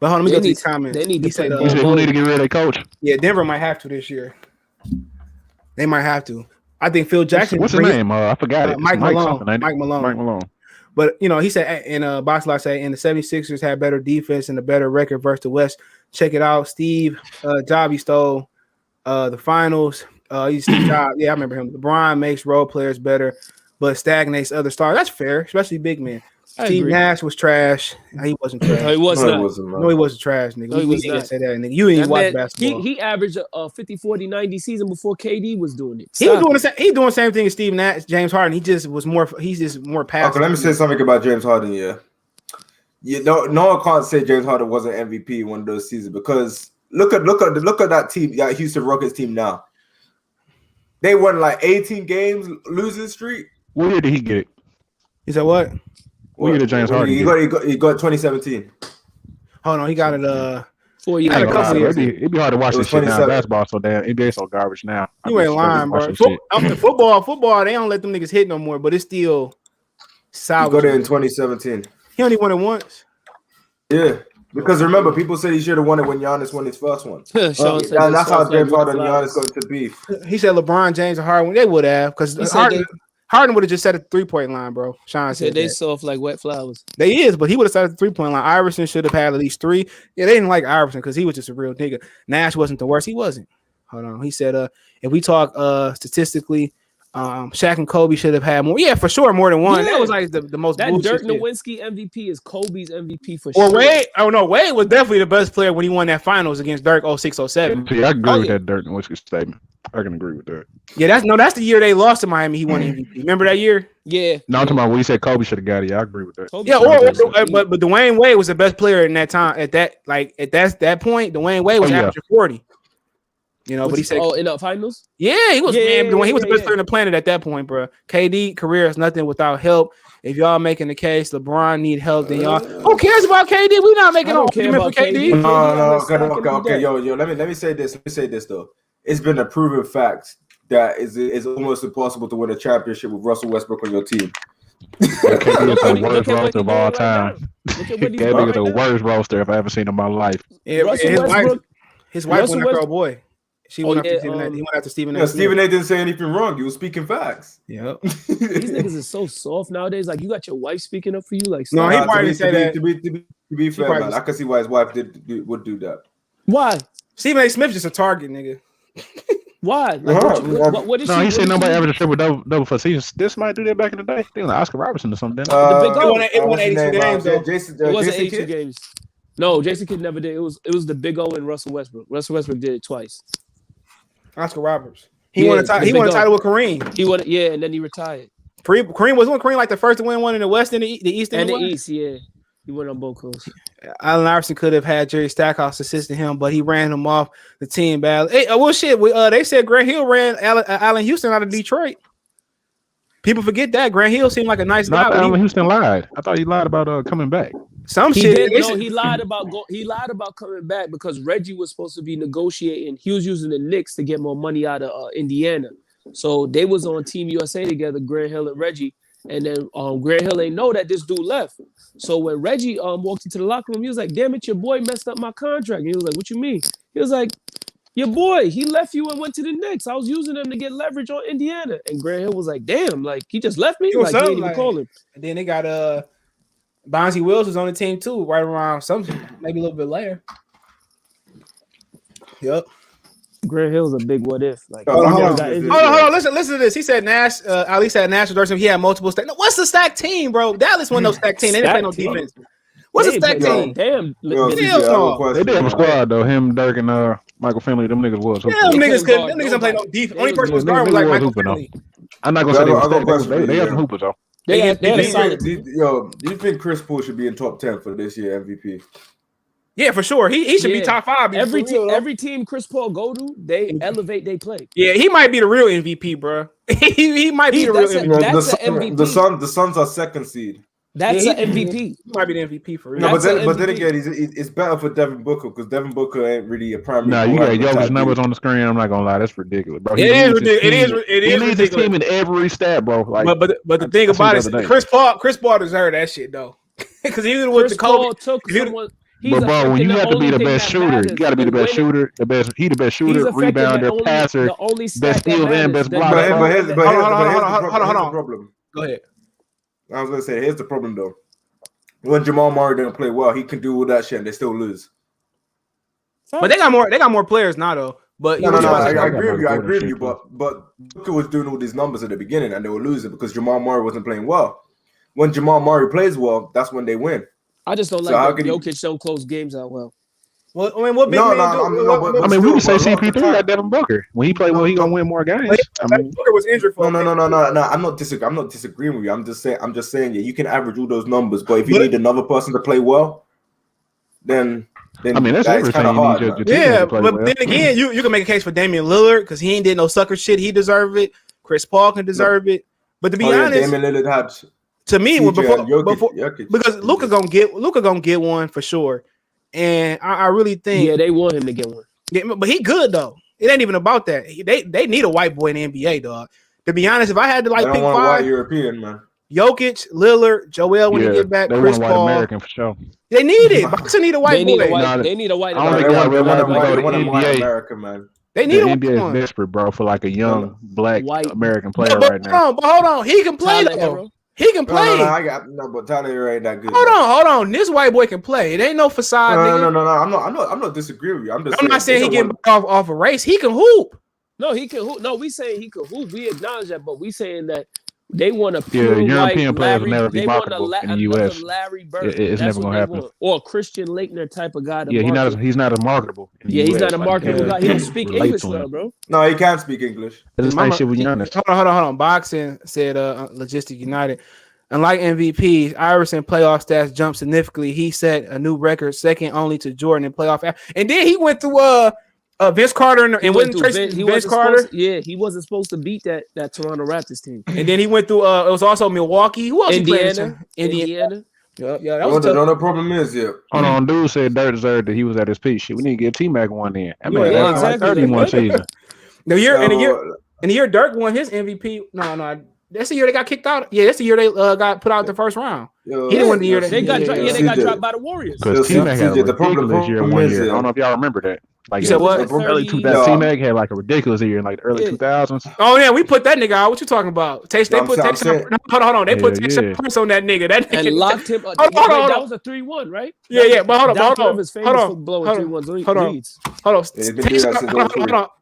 [SPEAKER 2] But hold on, let me go to these comments.
[SPEAKER 3] They need to say
[SPEAKER 4] who need to get rid of their coach.
[SPEAKER 2] Yeah, Denver might have to this year. They might have to. I think Phil Jackson.
[SPEAKER 4] What's his name? I forgot it.
[SPEAKER 2] Mike Malone. But he said in Box Live say and the 76ers had better defense and a better record versus the West. Check it out. Steve Jobs stole the finals. He's Steve Jobs. Yeah, I remember him. LeBron makes role players better, but stagnates other stars. That's fair, especially big men. Steve Nash was trash. He wasn't trash.
[SPEAKER 3] No, he wasn't.
[SPEAKER 2] No, he wasn't trash, nigga. We didn't say that, nigga. You ain't watch basketball.
[SPEAKER 3] He averaged a 50, 40, 90 season before KD was doing it.
[SPEAKER 2] He was doing the same thing as Steve Nash, James Harden. He's just more passive.
[SPEAKER 1] Okay, let me say something about James Harden. No one can't say James Harden wasn't MVP in one of those seasons because look at that team, that Houston Rockets team now. They won like 18 games losing streak.
[SPEAKER 4] What year did he get it?
[SPEAKER 2] He said what?
[SPEAKER 4] What year did James Harden
[SPEAKER 1] he got 2017.
[SPEAKER 2] Hold on, he got it
[SPEAKER 3] 4 years.
[SPEAKER 4] It'd be hard to watch this shit now. Basketball so damn NBA so garbage now.
[SPEAKER 2] You ain't lying, bro. Football, they don't let them niggas hit no more, but it's still solid.
[SPEAKER 1] He got it in 2017.
[SPEAKER 2] He only won it once.
[SPEAKER 1] Yeah. Because remember, people said he should have won it when Giannis won his first one.
[SPEAKER 3] That's
[SPEAKER 1] how James Harden and Giannis go to beef.
[SPEAKER 2] He said LeBron James and Harden, they would have, because Harden would have just set a 3-point line, bro. Sean said
[SPEAKER 3] they soft like wet flowers.
[SPEAKER 2] They is, but he would have set a 3-point line. Iverson should have had at least 3. Yeah, they didn't like Iverson because he was just a real nigga. Nash wasn't the worst. He wasn't. Hold on. He said, if we talk statistically, Shaq and Kobe should have had more. Yeah, for sure, more than one. Yeah. That was like the most.
[SPEAKER 3] That
[SPEAKER 2] Dirk
[SPEAKER 3] Nowitzki MVP is Kobe's MVP for sure.
[SPEAKER 2] Or Wade? Oh no, Wade was definitely the best player when he won that finals against Dirk 06-07.
[SPEAKER 4] See, I agree with that Dirk Nowitzki statement. I can agree with that.
[SPEAKER 2] Yeah, that's the year they lost to Miami. He won MVP. Remember that year?
[SPEAKER 3] Yeah.
[SPEAKER 4] No, I'm talking about when he said Kobe should have got it. Yeah, I agree with that.
[SPEAKER 3] Kobe
[SPEAKER 2] but Dwayne Wade was the best player in that time. At that point, Dwayne Wade was averaging 40. You know, but he said,
[SPEAKER 3] in the finals?
[SPEAKER 2] Yeah, he was he was the best player on the planet at that point, bro. KD career is nothing without help. If y'all making the case, LeBron need help, then y'all who cares about KD? We not making no argument for KD.
[SPEAKER 1] No. Okay, yo. Let me say this. Let me say this though. It's been a proven fact that it's almost impossible to win a championship with Russell Westbrook on your team.
[SPEAKER 4] KD is the worst roster of all time. KD is the worst roster I've ever seen in my life.
[SPEAKER 2] His wife went after our boy. He went after Stephen A.
[SPEAKER 1] Yeah, Stephen A. didn't say anything wrong. He was speaking facts.
[SPEAKER 2] Yep.
[SPEAKER 3] These niggas are so soft nowadays. Like, you got your wife speaking up for you. Like,
[SPEAKER 2] no, he probably didn't say that.
[SPEAKER 1] To be fair, man, I can see why his wife would do that.
[SPEAKER 3] Why?
[SPEAKER 2] Stephen A. Smith just a target, nigga.
[SPEAKER 3] Why? Like, what is
[SPEAKER 4] he said nobody ever triple double for seasons. This might do that back in the day. They like Oscar Robertson or something.
[SPEAKER 2] It won 82 games though.
[SPEAKER 3] It wasn't 82 games. No, Jason Kidd never did. It was the Big O and Russell Westbrook. Russell Westbrook did it twice.
[SPEAKER 2] Oscar Roberts. He won a title with Kareem.
[SPEAKER 3] He won it, yeah, and then he retired.
[SPEAKER 2] Kareem like the first to win one in the West and the East
[SPEAKER 3] and the East, yeah. He went on both coasts.
[SPEAKER 2] Allen Iverson could have had Jerry Stackhouse assisting him, but he ran him off the team badly. Hey, well, shit. They said Grant Hill ran Allen Houston out of Detroit. People forget that Grant Hill seemed like a nice guy.
[SPEAKER 4] Allen Houston lied. I thought he lied about coming back.
[SPEAKER 3] He lied about coming back because Reggie was supposed to be negotiating. He was using the Knicks to get more money out of Indiana. So they was on Team USA together, Grant Hill and Reggie. And then Grant Hill ain't know that this dude left. So when Reggie walked into the locker room, he was like, "Damn it, your boy messed up my contract." And he was like, "What you mean?" He was like, "Your boy, he left you and went to the Knicks. I was using them to get leverage on Indiana." And Grant Hill was like, "Damn, like he just left me? Like he didn't even call him."
[SPEAKER 2] And then they got Bonzi Wills was on the team too, right around something, maybe a little bit later. Yep.
[SPEAKER 3] Grant Hill's a big what if. Like,
[SPEAKER 2] hold on. Listen to this. He said Nash, Ali said Nash was he had multiple stack. No, what's the stack team, bro? Dallas won no stack team. They didn't play no defense. What's a stack team?
[SPEAKER 3] Damn.
[SPEAKER 4] They did have a squad though. Him, Dirk, and Michael Finley. Them niggas was.
[SPEAKER 2] Yeah, them niggas didn't play no defense. Only person was guard was like Michael Finley.
[SPEAKER 4] I'm not gonna say they have some hoopers though.
[SPEAKER 3] They had a solid.
[SPEAKER 1] Do you think Chris Paul should be in top 10 for this year MVP?
[SPEAKER 2] Yeah, for sure. He should be top 5.
[SPEAKER 3] Every team Chris Paul go to, they elevate they play.
[SPEAKER 2] Yeah, he might be the real MVP, bro. he might be the real MVP.
[SPEAKER 3] That's an MVP.
[SPEAKER 1] The Suns are second seed.
[SPEAKER 3] That's an MVP.
[SPEAKER 2] He might be the MVP for real.
[SPEAKER 1] No, but then again, it's better for Devin Booker because Devin Booker ain't really a primary.
[SPEAKER 4] Nah, you got Jokic numbers on the screen. I'm not gonna lie, that's ridiculous, bro.
[SPEAKER 2] It is ridiculous.
[SPEAKER 4] He leads his team in every stat, bro. Like,
[SPEAKER 2] but the thing about it is, Chris Paul deserved that shit though, because he was with the Kobe.
[SPEAKER 4] But bro, when you have to be the best shooter, you got to be the best shooter. The best shooter, rebounder, passer, best steals and best blocker.
[SPEAKER 2] Hold on.
[SPEAKER 1] Problem.
[SPEAKER 2] Go ahead.
[SPEAKER 1] I was gonna say, here's the problem though. When Jamal Murray didn't play well, he can do all that shit and they still lose.
[SPEAKER 2] But they got more players now though. But
[SPEAKER 1] I agree with you. But Booker was doing all these numbers at the beginning and they were losing because Jamal Murray wasn't playing well. When Jamal Murray plays well, that's when they win.
[SPEAKER 3] I just don't like that Jokic don't close games out well.
[SPEAKER 2] Well, I mean, what big man do?
[SPEAKER 4] I mean, we can say CP3 got Devin Booker. When he played well, he gonna win more games.
[SPEAKER 2] Booker was injured for
[SPEAKER 1] no. I'm not disagreeing with you. I'm just saying, yeah, you can average all those numbers, but if you need another person to play well, then I mean that's kind of hard.
[SPEAKER 2] Then again, you can make a case for Damian Lillard because he ain't did no sucker shit. He deserved it. Chris Paul can deserve it. But to be honest,
[SPEAKER 1] Damian Lillard had
[SPEAKER 2] to me before because Luka gonna get one for sure. And I really think
[SPEAKER 3] they want him to get one.
[SPEAKER 2] Yeah, but he good though. It ain't even about that. They need a white boy in the NBA, dog. To be honest, if I had to pick
[SPEAKER 1] want
[SPEAKER 2] 5,
[SPEAKER 1] a white European man.
[SPEAKER 2] Jokic, Lillard, Joel when he get back,
[SPEAKER 4] they
[SPEAKER 2] Chris
[SPEAKER 4] want a white
[SPEAKER 2] Paul.
[SPEAKER 4] American for sure.
[SPEAKER 2] They need it. Boxing need a white boy.
[SPEAKER 3] They need a white.
[SPEAKER 4] I don't think y'all realize the NBA.
[SPEAKER 1] American man.
[SPEAKER 2] They need
[SPEAKER 4] the
[SPEAKER 2] a
[SPEAKER 4] NBA
[SPEAKER 2] one.
[SPEAKER 4] is desperate, bro, for like a young black
[SPEAKER 3] white
[SPEAKER 4] American player right now.
[SPEAKER 2] But hold on, he can play though. He can play.
[SPEAKER 1] But Tyler Hero ain't that good.
[SPEAKER 2] Hold on. This white boy can play. It ain't no facade.
[SPEAKER 1] No. I'm not disagreeing with you. I'm
[SPEAKER 2] not saying he getting off a race. He can hoop.
[SPEAKER 3] No, he can hoop. No, we saying he can hoop. We acknowledge that, but we saying that they want a pure
[SPEAKER 4] European players
[SPEAKER 3] Larry,
[SPEAKER 4] never be marketable in the U.S.
[SPEAKER 3] Larry Bird.
[SPEAKER 4] It's never gonna happen.
[SPEAKER 3] Or a Christian Laettner type of guy.
[SPEAKER 4] He's not as marketable.
[SPEAKER 3] He's not a marketable guy. He don't speak English well, bro.
[SPEAKER 1] No, he can't speak English.
[SPEAKER 4] It's the same shit with Giannis.
[SPEAKER 2] Hold on. Boxing said Logistic United. Unlike MVPs, Iverson playoff stats jumped significantly. He set a new record, second only to Jordan in playoff. And then he went through Vince Carter and went through Vince Carter.
[SPEAKER 3] He wasn't supposed to beat that Toronto Raptors team.
[SPEAKER 2] And then he went through. It was also Milwaukee. Who else?
[SPEAKER 3] Indiana.
[SPEAKER 2] Yeah, that was
[SPEAKER 1] the problem is,
[SPEAKER 4] Hold on, dude said Dirk deserved that he was at his peak. Shit, we need to give T-Mac one in. I mean,
[SPEAKER 3] exactly.
[SPEAKER 4] 31 season.
[SPEAKER 2] The year Dirk won his MVP. No. That's the year they got kicked out. Yeah, that's the year they got put out the first round. He didn't win the year
[SPEAKER 3] they got dropped by the Warriors.
[SPEAKER 4] Because T-Mac had a ridiculous year one year. I don't know if y'all remember that. Like, early 2000s, T-Mac had like a ridiculous year in like the early 2000s.
[SPEAKER 2] Oh yeah, we put that nigga out. What you talking about? Hold on. They put Tayshaun Prince on that nigga.
[SPEAKER 3] And locked him. That was a 3-1, right?
[SPEAKER 2] Yeah. But hold on.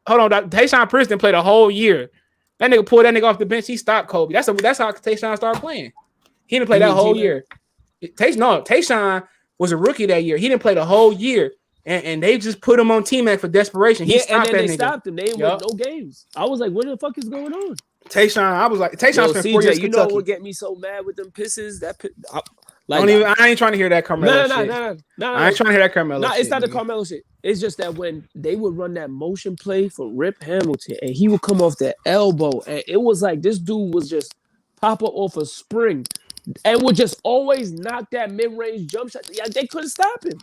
[SPEAKER 3] Hold
[SPEAKER 2] on. Tayshaun Prince didn't play the whole year. That nigga pulled that nigga off the bench. He stopped Kobe. That's how Tayshaun started playing. He didn't play that whole year. Tayshaun was a rookie that year. He didn't play the whole year. And they just put him on T-Mac for desperation.
[SPEAKER 3] And then they stopped him. They didn't win no games. I was like, what the fuck is going on?
[SPEAKER 2] Tayshaun spent 4 years in Kentucky.
[SPEAKER 3] You know what would get me so mad with them pisses?
[SPEAKER 2] I ain't trying to hear that Carmelo shit.
[SPEAKER 3] No.
[SPEAKER 2] I ain't trying to hear that Carmelo shit.
[SPEAKER 3] No, it's not the Carmelo shit. It's just that when they would run that motion play for Rip Hamilton and he would come off that elbow and it was like this dude was just pop up off a spring and would just always knock that mid-range jump shot. Yeah, they couldn't stop him.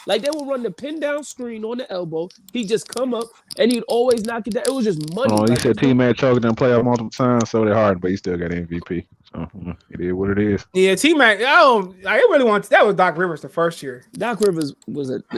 [SPEAKER 3] Like they would run the pin down screen on the elbow. He'd just come up and he'd always knock it down. It was just money.
[SPEAKER 4] Oh, he said T-Mac choked and play multiple times, so they're hard, but he still got MVP. So it is what it is.
[SPEAKER 2] Yeah, T-Mac. I really want that was Doc Rivers the first year.
[SPEAKER 3] Doc Rivers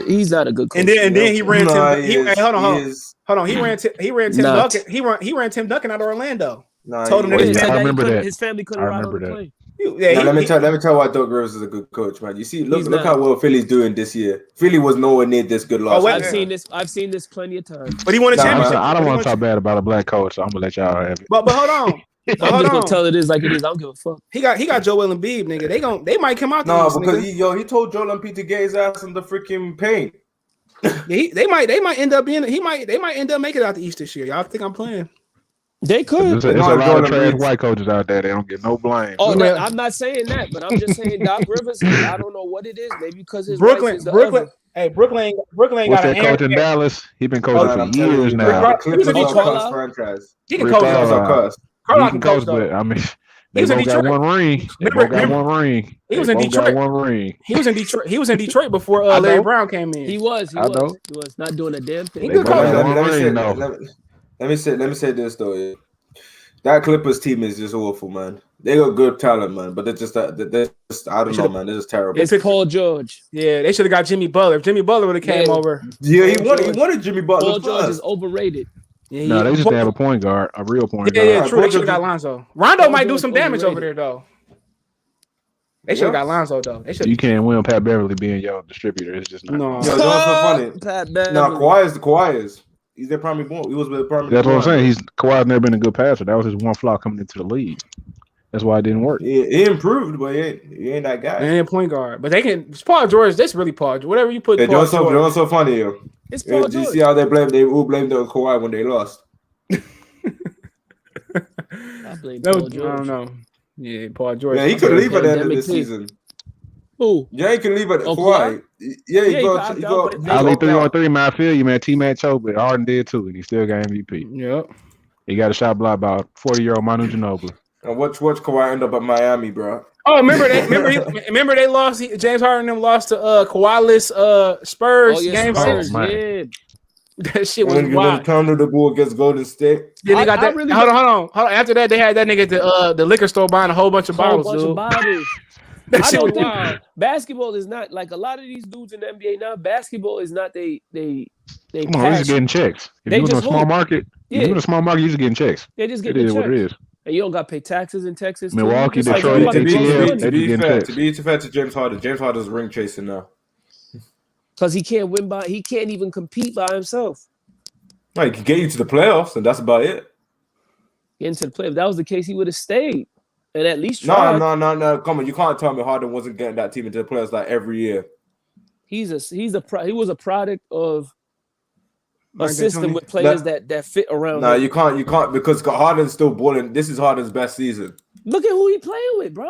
[SPEAKER 3] he's not a good coach.
[SPEAKER 2] And then he ran Hold on. He ran Tim Duncan. He ran Tim Duncan out of Orlando.
[SPEAKER 4] Told him that
[SPEAKER 3] I remember that his family couldn't ride on the plane.
[SPEAKER 1] Let me tell why Doc Rivers is a good coach, man. You see, look how well Philly's doing this year. Philly was nowhere near this good last year.
[SPEAKER 3] I've seen this plenty of times.
[SPEAKER 2] But he won a championship.
[SPEAKER 4] I don't want to talk bad about a black coach, so I'm gonna let y'all have it.
[SPEAKER 2] But hold on.
[SPEAKER 3] I'm just gonna tell it is like it is. I don't give a fuck.
[SPEAKER 2] He got Joel Embiid, nigga. They might come out.
[SPEAKER 1] Because he told Joel Embiid to get his ass in the freaking paint.
[SPEAKER 2] They might end up being. They might end up making it out the East this year. Y'all think I'm playing?
[SPEAKER 3] They could.
[SPEAKER 4] There's a lot of trash white coaches out there. They don't get no blame.
[SPEAKER 3] Oh, no, I'm not saying that, but I'm just saying Doc Rivers. I don't know what it is. Maybe because his
[SPEAKER 2] Brooklyn. Hey, Brooklyn ain't got
[SPEAKER 4] an coach in Dallas. He been coaching for years now.
[SPEAKER 1] He can coach.
[SPEAKER 2] He can coach,
[SPEAKER 4] but I mean, they both got one ring. He was in Detroit.
[SPEAKER 2] He was in Detroit before Larry Brown came in.
[SPEAKER 3] He was not doing a damn thing.
[SPEAKER 1] Let me say this though. Yeah. That Clippers team is just awful, man. They got good talent, man, but they're just I don't know, man. They're just terrible.
[SPEAKER 3] It's Paul George.
[SPEAKER 2] Yeah, they should have got Jimmy Butler. If Jimmy Butler would have came over.
[SPEAKER 1] Yeah, he wanted Jimmy Butler.
[SPEAKER 3] Paul George is overrated.
[SPEAKER 2] Yeah,
[SPEAKER 4] no, they just didn't have a point guard, a real point guard.
[SPEAKER 2] Yeah, true. They should have got Lonzo. Rondo might do some damage over there, though. They should have got Lonzo, though.
[SPEAKER 4] You can't win Pat Beverly being your distributor. It's just not.
[SPEAKER 2] No.
[SPEAKER 1] Yo, that's so funny.
[SPEAKER 3] Pat Beverly.
[SPEAKER 1] No, Kawhi is. He's their primary born. He was with the primary.
[SPEAKER 4] That's what I'm saying. Kawhi's never been a good passer. That was his one flaw coming into the league. That's why it didn't work.
[SPEAKER 1] He improved, but he ain't that guy.
[SPEAKER 2] He ain't a point guard. But they can. It's Paul George. That's really Paul George. Whatever you put.
[SPEAKER 1] It's so funny, yo.
[SPEAKER 3] It's Paul George.
[SPEAKER 1] Do you see how they all blamed on Kawhi when they lost?
[SPEAKER 3] I blame Paul George.
[SPEAKER 2] I don't know. Yeah, Paul George.
[SPEAKER 1] Yeah, he could leave at the end of the season.
[SPEAKER 3] Who?
[SPEAKER 1] Yeah, he can leave at Kawhi. Yeah, he go.
[SPEAKER 4] I'll leave 3-on-3, man. I feel you, man. T-Mac choked, but Harden did too, and he still got MVP.
[SPEAKER 2] Yep.
[SPEAKER 4] He got a shot blocked by 40-year-old Manu Ginobili.
[SPEAKER 1] And watch Kawhi end up at Miami, bro.
[SPEAKER 2] Oh, remember they lost. James Harden and them lost to Kawhi's Spurs game
[SPEAKER 3] Spurs,
[SPEAKER 2] 6.
[SPEAKER 3] Yeah.
[SPEAKER 2] That shit was wild.
[SPEAKER 1] Counter the ball against Golden State.
[SPEAKER 2] Then they got that. Really hold on. After that, they had that nigga at the liquor store buying a whole bunch of bottles.
[SPEAKER 3] That shit was wild. Basketball is not like a lot of these dudes in the NBA now. Basketball is not they.
[SPEAKER 4] Come on, just getting checks. If you're in a small market, you're just getting checks.
[SPEAKER 3] They just getting checks. What it is. And you don't got to pay taxes in Texas.
[SPEAKER 4] Milwaukee, Detroit,
[SPEAKER 1] to be fair to James Harden's ring chasing now.
[SPEAKER 3] Because he can't win he can't even compete by himself.
[SPEAKER 1] No, he can get you to the playoffs, and that's about it.
[SPEAKER 3] Get into the playoffs. If that was the case, he would have stayed and at least tried.
[SPEAKER 1] No. Come on, you can't tell me Harden wasn't getting that team into the playoffs like every year.
[SPEAKER 3] He was a product of a system with players that fit around.
[SPEAKER 1] No, you can't because Harden's still balling. This is Harden's best season.
[SPEAKER 3] Look at who he playing with, bro.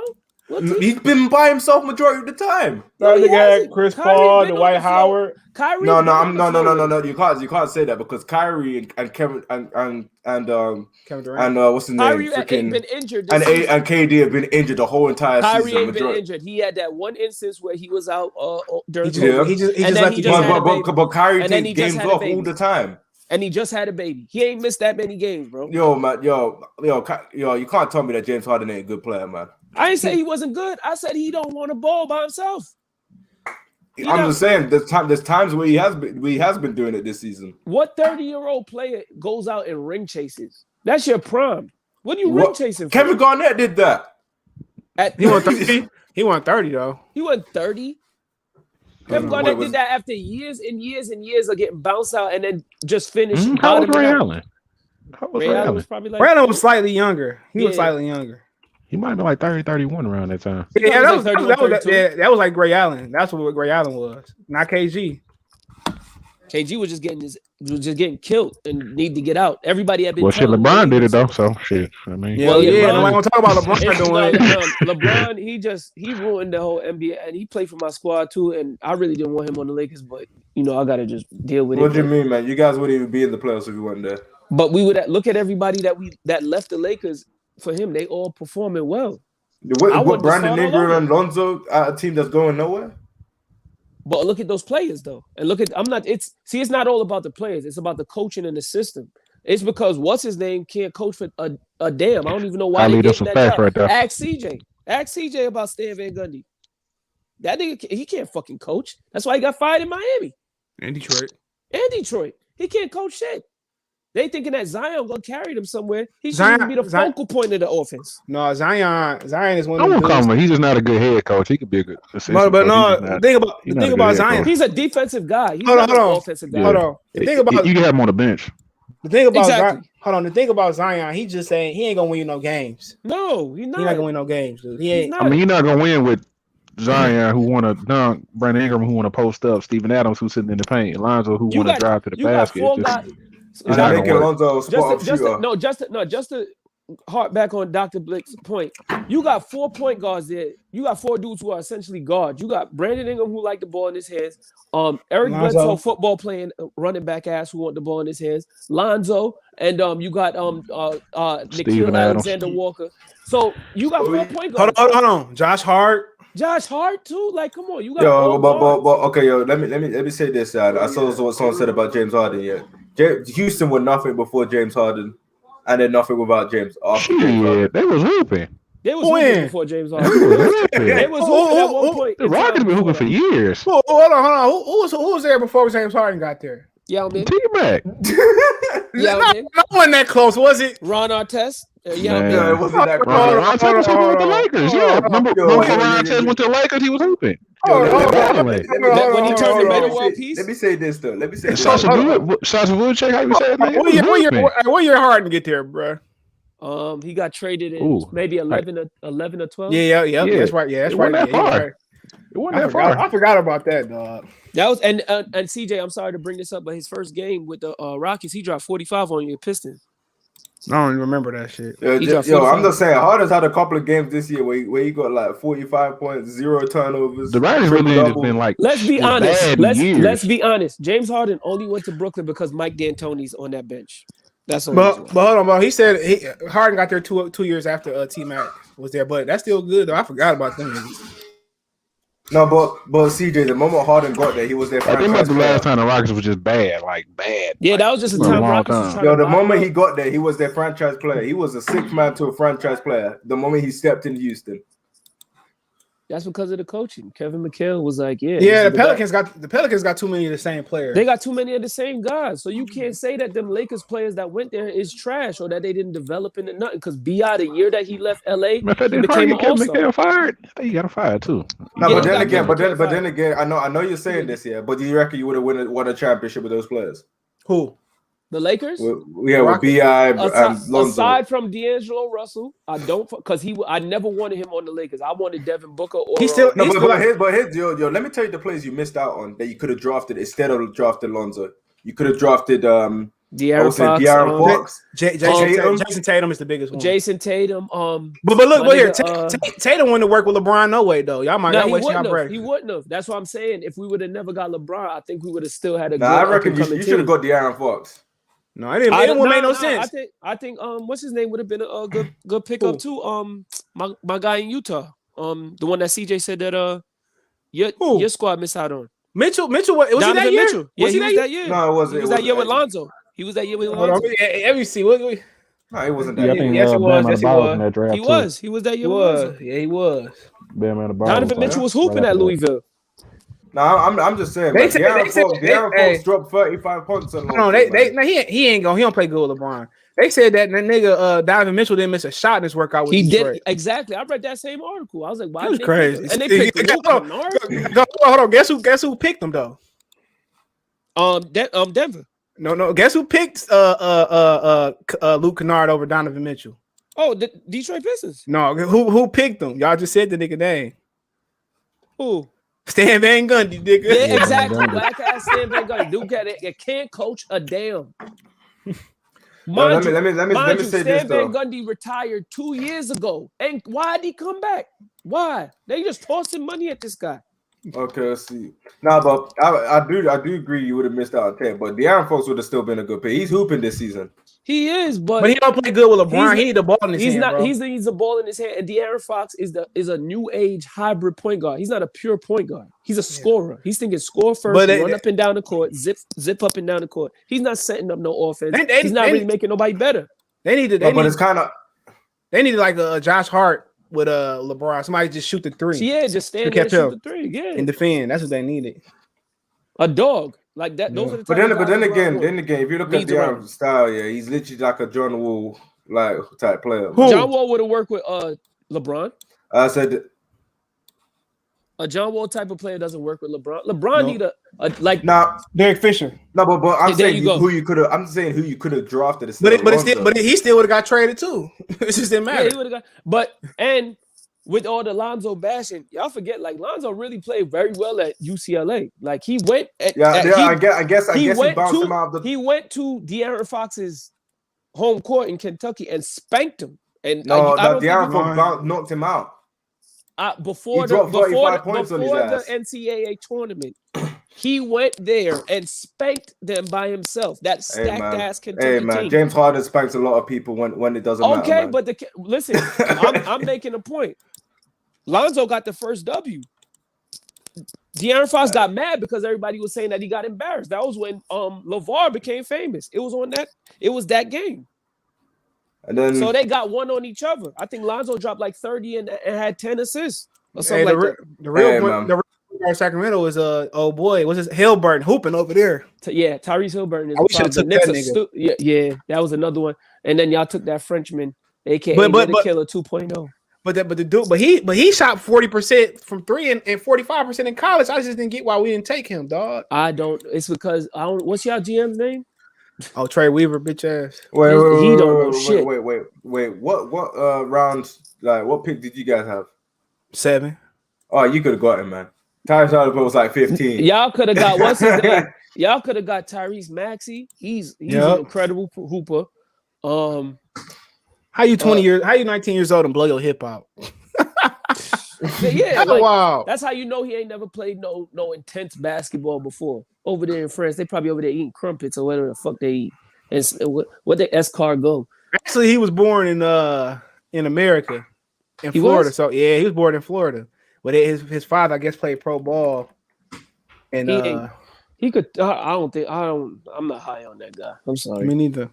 [SPEAKER 1] He's been by himself majority of the time.
[SPEAKER 2] No, they got Chris Paul, Dwight Howard.
[SPEAKER 3] Kyrie.
[SPEAKER 1] No. You can't say that because Kyrie and Kevin and Kevin Durant and what's his name?
[SPEAKER 3] Kyrie ain't been injured.
[SPEAKER 1] And KD have been injured the whole entire season.
[SPEAKER 3] Kyrie ain't been injured. He had that one instance where he was out during.
[SPEAKER 1] But Kyrie takes games off all the time.
[SPEAKER 3] And he just had a baby. He ain't missed that many games, bro.
[SPEAKER 1] Yo, you can't tell me that James Harden ain't a good player, man.
[SPEAKER 3] I didn't say he wasn't good. I said he don't want to ball by himself.
[SPEAKER 1] I'm just saying there's times where he has been doing it this season.
[SPEAKER 3] What 30-year-old player goes out and ring chases? That's your prime. What are you ring chasing for?
[SPEAKER 1] Kevin Garnett did that.
[SPEAKER 2] He won 30. He won 30 though.
[SPEAKER 3] He won 30. Kevin Garnett did that after years and years and years of getting bounced out and then just finished.
[SPEAKER 4] How was Ray Allen? Ray Allen
[SPEAKER 2] was probably like. Ray Allen was slightly younger. He was slightly younger.
[SPEAKER 4] He might have been like 30, 31 around that time.
[SPEAKER 2] Yeah, that was like Ray Allen. That's what Ray Allen was, not KG.
[SPEAKER 3] KG was just getting killed and need to get out. Everybody had been.
[SPEAKER 4] Well, shit, LeBron did it though. So shit. I mean,
[SPEAKER 2] nobody gonna talk about LeBron doing it.
[SPEAKER 3] LeBron, he ruined the whole NBA, and he played for my squad too. And I really didn't want him on the Lakers, but I gotta just deal with it.
[SPEAKER 1] What do you mean, man? You guys wouldn't even be in the playoffs if you weren't there.
[SPEAKER 3] But we would look at everybody that left the Lakers. For him, they all performing well.
[SPEAKER 1] What Brandon Ingram and Lonzo, a team that's going nowhere?
[SPEAKER 3] But look at those players, though, and look at it's not all about the players. It's about the coaching and the system. It's because what's his name can't coach for a damn. I don't even know why they gave him that job. Right there. Ask CJ about Stan Van Gundy. That nigga, he can't fucking coach. That's why he got fired in Miami
[SPEAKER 2] and Detroit.
[SPEAKER 3] He can't coach shit. They thinking that Zion gonna carry them somewhere. He shouldn't be the focal point of the offense.
[SPEAKER 2] No, Zion is one.
[SPEAKER 4] I won't call him. He's just not a good head coach. He could be a good assistant.
[SPEAKER 2] But no, the thing about Zion,
[SPEAKER 3] he's a defensive guy. He's not an offensive guy.
[SPEAKER 2] Hold on. The thing about
[SPEAKER 4] you can have him on the bench.
[SPEAKER 2] The thing about Zion, the thing about Zion, he's just saying he ain't gonna win you no games.
[SPEAKER 3] No, he's not.
[SPEAKER 2] He's not gonna win no games, dude. He ain't.
[SPEAKER 4] I mean, you're not gonna win with Zion, who want to dunk, Brandon Ingram, who want to post up, Steven Adams, who's sitting in the paint, Lonzo, who want to drive to the basket.
[SPEAKER 3] Just to harp back on Dr. Blick's point, you got 4 point guards there. You got 4 dudes who are essentially guards. You got Brandon Ingram who like the ball in his hands. Eric Bledsoe, football playing running back ass who want the ball in his hands. Lonzo, and you got Nikhil Alexander-Walker. So you got 4 point guards.
[SPEAKER 2] Hold on. Josh Hart
[SPEAKER 3] too. Like, come on, you got.
[SPEAKER 1] Let me say this. I saw what someone said about James Harden. Yeah. Houston were nothing before James Harden, and then nothing without James.
[SPEAKER 4] They was hooping.
[SPEAKER 3] They was hooping before James Harden. They was hooping at one point.
[SPEAKER 4] The Rockets been hooping for years.
[SPEAKER 2] Hold on. Who was there before James Harden got there?
[SPEAKER 3] T-Mac.
[SPEAKER 2] No one that close, was it?
[SPEAKER 3] Ron Artest.
[SPEAKER 1] It wasn't that close.
[SPEAKER 4] Ron Artest was hooping with the Lakers. Yeah, remember when Ron Artest went to the Lakers? He was hooping.
[SPEAKER 3] When he turned the middle world piece.
[SPEAKER 1] Let me say this though.
[SPEAKER 4] Sasha Vučević, how you say it?
[SPEAKER 2] What year Harden get there, bro?
[SPEAKER 3] He got traded in maybe 11 or 12.
[SPEAKER 2] Yeah. That's right. Yeah, that's right.
[SPEAKER 4] It wasn't that far.
[SPEAKER 2] I forgot about that, dog.
[SPEAKER 3] That was and CJ. I'm sorry to bring this up, but his first game with the Rockets, he dropped 45 on your Pistons.
[SPEAKER 2] I don't even remember that shit.
[SPEAKER 1] I'm just saying, Harden's had a couple of games this year where he got like 45 points, 0 turnovers.
[SPEAKER 4] The Rockets really has been like.
[SPEAKER 3] Let's be honest. Let's be honest. James Harden only went to Brooklyn because Mike D'Antoni's on that bench. That's all.
[SPEAKER 2] But hold on, bro. He said Harden got there 2 years after T-Mac was there, but that's still good though. I forgot about them niggas.
[SPEAKER 1] No, but CJ, the moment Harden got there, he was there.
[SPEAKER 4] I think that's the last time the Rockets was just bad, like bad.
[SPEAKER 3] Yeah,
[SPEAKER 4] like,
[SPEAKER 3] that was just a time Rockets was trying to
[SPEAKER 1] the moment he got there, he was their franchise player. He was a sixth man to a franchise player. The moment he stepped in Houston.
[SPEAKER 3] That's because of the coaching. Kevin McHale was like,
[SPEAKER 2] the Pelicans got too many of the same players.
[SPEAKER 3] They got too many of the same guys. So you can't say that them Lakers players that went there is trash or that they didn't develop into nothing. Because B.I. the year that he left LA, he became an all-star.
[SPEAKER 4] McHale fired. I think he got fired too.
[SPEAKER 1] No, but then again, I know you're saying this, but do you reckon you would have won a championship with those players?
[SPEAKER 2] Who?
[SPEAKER 3] The Lakers?
[SPEAKER 1] With B.I. and Lonzo.
[SPEAKER 3] Aside from D'Angelo Russell, I don't because I never wanted him on the Lakers. I wanted Devin Booker or
[SPEAKER 2] he's still
[SPEAKER 1] let me tell you the players you missed out on that you could have drafted instead of drafted Lonzo. You could have drafted
[SPEAKER 3] De'Aaron
[SPEAKER 2] Fox. Jason Tatum is the biggest one.
[SPEAKER 3] Jason Tatum.
[SPEAKER 2] But look here, Tatum wouldn't work with LeBron no way though. Y'all might not waste your breath.
[SPEAKER 3] He wouldn't have. That's what I'm saying. If we would have never got LeBron, I think we would have still had a.
[SPEAKER 1] I reckon you should have got De'Aaron Fox.
[SPEAKER 2] No, it wouldn't make no sense.
[SPEAKER 3] I think what's his name would have been a good pickup too. My guy in Utah. The one that CJ said that your squad missed out on.
[SPEAKER 2] Mitchell, was he that year?
[SPEAKER 3] Mitchell. Yeah, he was that year.
[SPEAKER 1] No, it wasn't.
[SPEAKER 3] He was that year with Lonzo. He was that year with Lonzo.
[SPEAKER 2] Let me see.
[SPEAKER 1] No, he wasn't that year.
[SPEAKER 2] Yes, he was. Yes, he was.
[SPEAKER 3] He was that year with Lonzo.
[SPEAKER 2] Yeah, he was.
[SPEAKER 3] Donovan Mitchell was hooping at Louisville.
[SPEAKER 1] No, I'm just saying. De'Aaron Fox dropped 35 points on.
[SPEAKER 2] No, he ain't going. He don't play good with LeBron. They said that nigga Donovan Mitchell didn't miss a shot in his workout.
[SPEAKER 3] He did exactly. I read that same article. I was like, "Why?"
[SPEAKER 2] It was crazy.
[SPEAKER 3] And they picked
[SPEAKER 2] hold on. Guess who picked him though?
[SPEAKER 3] Denver.
[SPEAKER 2] No. Guess who picked Luke Kennard over Donovan Mitchell?
[SPEAKER 3] Oh, the Detroit Pistons.
[SPEAKER 2] No, who picked them? Y'all just said the nigga name.
[SPEAKER 3] Who?
[SPEAKER 2] Stan Van Gundy, nigga.
[SPEAKER 3] Yeah, exactly. Black ass Stan Van Gundy. Dude, you can't coach a damn. Let me say this though. Stan Van Gundy retired 2 years ago, and why did he come back? Why? They just tossing money at this guy.
[SPEAKER 1] Okay, let's see. No, but I do agree you would have missed out on 10, but De'Aaron Fox would have still been a good pick. He's hooping this season.
[SPEAKER 3] He is, but
[SPEAKER 2] he don't play good with LeBron. He need the ball in his hand. Bro.
[SPEAKER 3] He needs the ball in his hand. And De'Aaron Fox is a new age hybrid point guard. He's not a pure point guard. He's a scorer. He's thinking score first, run up and down the court, zip up and down the court. He's not setting up no offense. He's not really making nobody better.
[SPEAKER 2] They needed like a Josh Hart with LeBron. Somebody just shoot the three.
[SPEAKER 3] Yeah, just stand there and shoot the three. Yeah,
[SPEAKER 2] and defend. That's what they needed.
[SPEAKER 3] A dog. Like that, those are the
[SPEAKER 1] but then again, if you look at De'Aaron's style, he's literally like a John Wall type player.
[SPEAKER 3] Who? John Wall would have worked with LeBron.
[SPEAKER 1] I said
[SPEAKER 3] a John Wall type of player doesn't work with LeBron. LeBron need
[SPEAKER 2] Derek Fisher.
[SPEAKER 1] No, but I'm saying who you could have. I'm saying who you could have drafted.
[SPEAKER 2] But he still would have got traded too. It just didn't matter.
[SPEAKER 3] Yeah, he would have got. But with all the Lonzo bashing, y'all forget Lonzo really played very well at UCLA. Like he went
[SPEAKER 1] I guess he bounced him out.
[SPEAKER 3] He went to De'Aaron Fox's home court in Kentucky and spanked him. And
[SPEAKER 1] De'Aaron Fox knocked him out.
[SPEAKER 3] Before the NCAA tournament, he went there and spanked them by himself. That stacked ass Kentucky team.
[SPEAKER 1] James Harden spanks a lot of people when it doesn't matter.
[SPEAKER 3] Okay, but listen, I'm making a point. Lonzo got the first W. De'Aaron Fox got mad because everybody was saying that he got embarrassed. That was when LeVar became famous. It was that game.
[SPEAKER 1] And then
[SPEAKER 3] so they got one on each other. I think Lonzo dropped like 30 and had 10 assists or something like that.
[SPEAKER 2] The real one, Sacramento is oh boy, what's his Hillburton hooping over there?
[SPEAKER 3] Tyrese Hillburton.
[SPEAKER 2] We should have took that nigga.
[SPEAKER 3] That was another one. And then y'all took that Frenchman, aka the Killer 2.0.
[SPEAKER 2] But he shot 40% from three and 45% in college. I just didn't get why we didn't take him, dog.
[SPEAKER 3] I don't. It's because I don't. What's y'all GM's name?
[SPEAKER 2] Oh, Trey Weaver, bitch ass.
[SPEAKER 3] He don't know shit.
[SPEAKER 1] Wait. What rounds? Like, what pick did you guys have?
[SPEAKER 2] 7.
[SPEAKER 1] Oh, you could have got him, man. Tyrese Halliburton was like 15.
[SPEAKER 3] Y'all could have got what's his name? Y'all could have got Tyrese Maxey. He's an incredible hooper.
[SPEAKER 2] How you 20 years? How you 19 years old and blow your hip out?
[SPEAKER 3] Wow. That's how you know he ain't never played no intense basketball before. Over there in France, they probably over there eating crumpets or whatever the fuck they eat. And what the escargot?
[SPEAKER 2] Actually, he was born in America, in Florida. So yeah, he was born in Florida. But his father, I guess, played pro ball. And
[SPEAKER 3] he could. I'm not high on that guy. I'm sorry.
[SPEAKER 2] Me neither.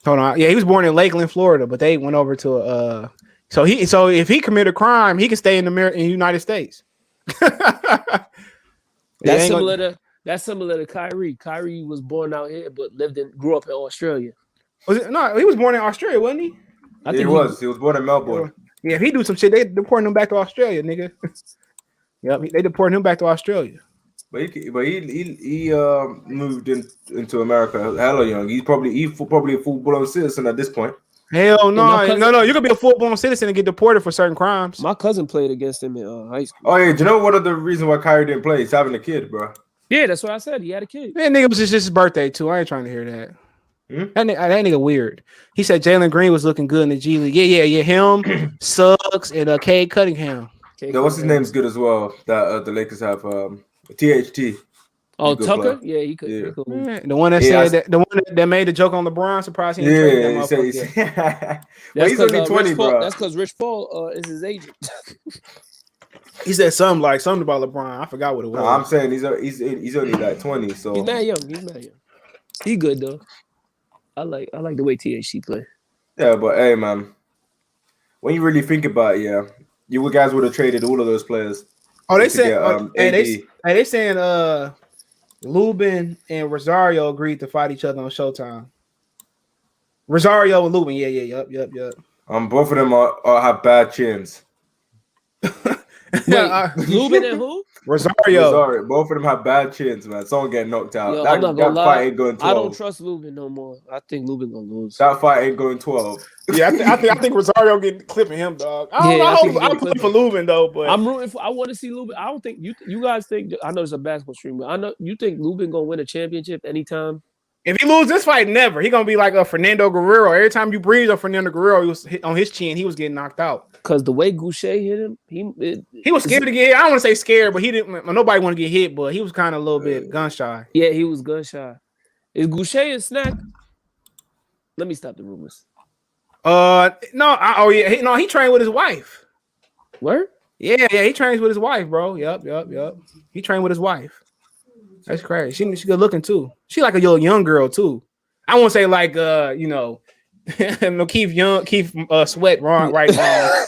[SPEAKER 2] Hold on. Yeah, he was born in Lakeland, Florida, but they went over to So if he committed a crime, he can stay in the United States.
[SPEAKER 3] That's similar to Kyrie. Kyrie was born out here, but grew up in Australia.
[SPEAKER 2] No, he was born in Australia, wasn't he?
[SPEAKER 1] I think he was. He was born in Melbourne.
[SPEAKER 2] Yeah, if he do some shit, they deporting him back to Australia, nigga. Yep, they deporting him back to Australia.
[SPEAKER 1] But he moved into America hella young. He's probably a full-blown citizen at this point.
[SPEAKER 2] Hell no. You could be a full-blown citizen and get deported for certain crimes.
[SPEAKER 3] My cousin played against him in high school.
[SPEAKER 1] Oh yeah, do you know one of the reasons why Kyrie didn't play? He's having a kid, bro.
[SPEAKER 3] Yeah, that's what I said. He had a kid.
[SPEAKER 2] Man, nigga, was just his birthday too. I ain't trying to hear that. That nigga weird. He said Jalen Green was looking good in the G League. Yeah. Him, Suggs, and Cade Cunningham.
[SPEAKER 1] What's his name's good as well. That the Lakers have THT.
[SPEAKER 3] Oh, Tucker? Yeah, he could.
[SPEAKER 2] Yeah. The one that said the one that made the joke on LeBron. Surprised he didn't trade that
[SPEAKER 1] motherfucker. He's only 20, bro.
[SPEAKER 3] That's because Rich Paul is his agent.
[SPEAKER 2] He said something about LeBron. I forgot what it was.
[SPEAKER 1] No, I'm saying he's only like 20. So
[SPEAKER 3] he's not young. He good though. I like the way THC play.
[SPEAKER 1] Yeah, but hey, man, when you really think about it, you guys would have traded all of those players.
[SPEAKER 2] Oh, they said, they saying Lubin and Rosario agreed to fight each other on Showtime. Rosario and Lubin, yep.
[SPEAKER 1] Both of them have bad chins.
[SPEAKER 3] Wait, Lubin and who?
[SPEAKER 2] Rosario.
[SPEAKER 1] Both of them have bad chins, man. Someone getting knocked out.
[SPEAKER 3] Yo,
[SPEAKER 1] that fight ain't going 12.
[SPEAKER 3] I don't trust Lubin no more. I think Lubin gonna lose.
[SPEAKER 1] That fight ain't going 12.
[SPEAKER 2] Yeah, I think Rosario getting clipping him, dog. I'm pulling for Lubin though, but
[SPEAKER 3] I'm rooting for. I want to see Lubin. I don't think you guys think. I know it's a basketball stream, but I know you think Lubin gonna win a championship anytime.
[SPEAKER 2] If he loses this fight, never. He gonna be like a Fernando Guerrero. Every time you breathe on Fernando Guerrero, he was hit on his chin. He was getting knocked out.
[SPEAKER 3] Because the way Goucher hit him,
[SPEAKER 2] he was scared to get hit. I don't want to say scared, but he didn't. Nobody want to get hit, but he was kind of a little bit gun shy.
[SPEAKER 3] Yeah, he was gun shy. Is Goucher a snack? Let me stop the rumors.
[SPEAKER 2] No. He trained with his wife.
[SPEAKER 3] Where?
[SPEAKER 2] Yeah. He trains with his wife, bro. Yep. He trained with his wife. That's crazy. She good looking too. She like a little young girl too. I won't say like Keith Sweat wrong right now.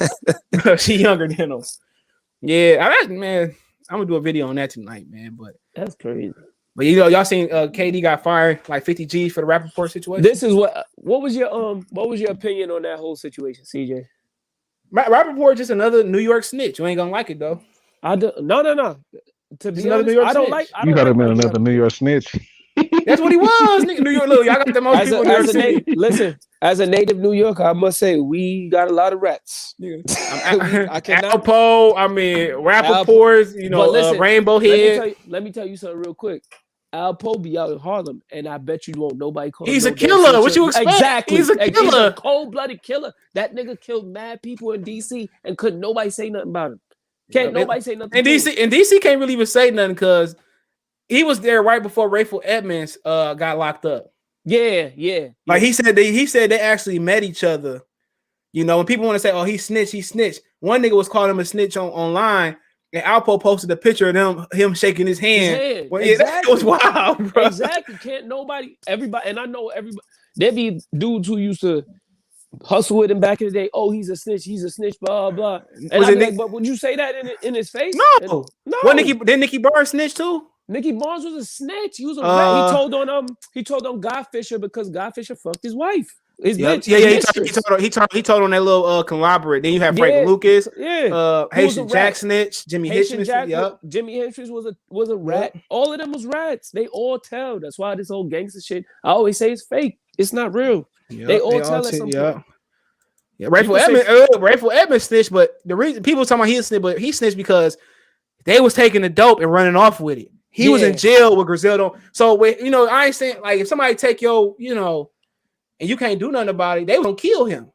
[SPEAKER 2] She younger than him. Yeah, man. I'm gonna do a video on that tonight, man. But
[SPEAKER 3] that's crazy.
[SPEAKER 2] But y'all seen KD got fired like 50 G's for the Rappaport situation.
[SPEAKER 3] This is what was your opinion on that whole situation, CJ?
[SPEAKER 2] Rappaport just another New York snitch. You ain't gonna like it though.
[SPEAKER 3] No. To be honest, I don't like.
[SPEAKER 4] You gotta be another New York snitch.
[SPEAKER 2] That's what he was, nigga. New York, look, y'all got the most people in New York City.
[SPEAKER 3] Listen, as a native New Yorker, I must say we got a lot of rats.
[SPEAKER 2] Alpo, Rappaports, Rainbow Head.
[SPEAKER 3] Let me tell you something real quick. Alpo be out in Harlem, and I bet you won't nobody call him.
[SPEAKER 2] He's a killer. What you expect?
[SPEAKER 3] Exactly.
[SPEAKER 2] He's a killer.
[SPEAKER 3] He's a cold-blooded killer. That nigga killed mad people in DC, and couldn't nobody say nothing about him. Can't nobody say nothing.
[SPEAKER 2] And DC can't really even say nothing because he was there right before Rayful Edmonds got locked up.
[SPEAKER 3] Yeah.
[SPEAKER 2] Like he said they actually met each other. You know, when people want to say, "Oh, he snitched." One nigga was calling him a snitch online, and Alpo posted a picture of him shaking his hand. Well, exactly. That was wild, bro.
[SPEAKER 3] Exactly. Can't nobody, everybody, and I know everybody. There be dudes who used to hustle with him back in the day. Oh, he's a snitch, blah blah. And but would you say that in his face?
[SPEAKER 2] No. Did Nicky Barnes snitch too?
[SPEAKER 3] Nicky Barnes was a snitch. He was a rat. He told on Guy Fisher because Guy Fisher fucked his wife. His bitch.
[SPEAKER 2] He told on that little conglomerate. Then you have Frank Lucas. Haitian Jack snitch. Jimmy Hitchens.
[SPEAKER 3] Jimmy Hitchens was a rat. Yep. All of them was rats. They all tell. That's why this whole gangster shit, I always say it's fake. It's not real. Yep, they all tell us something.
[SPEAKER 2] Yeah, Rayful Edmonds snitched, but the reason people talking about he snitched, but he snitched because they was taking the dope and running off with it. He was in jail with Griselda. So I ain't saying like if somebody take your, and you can't do nothing about it, they was gonna kill him.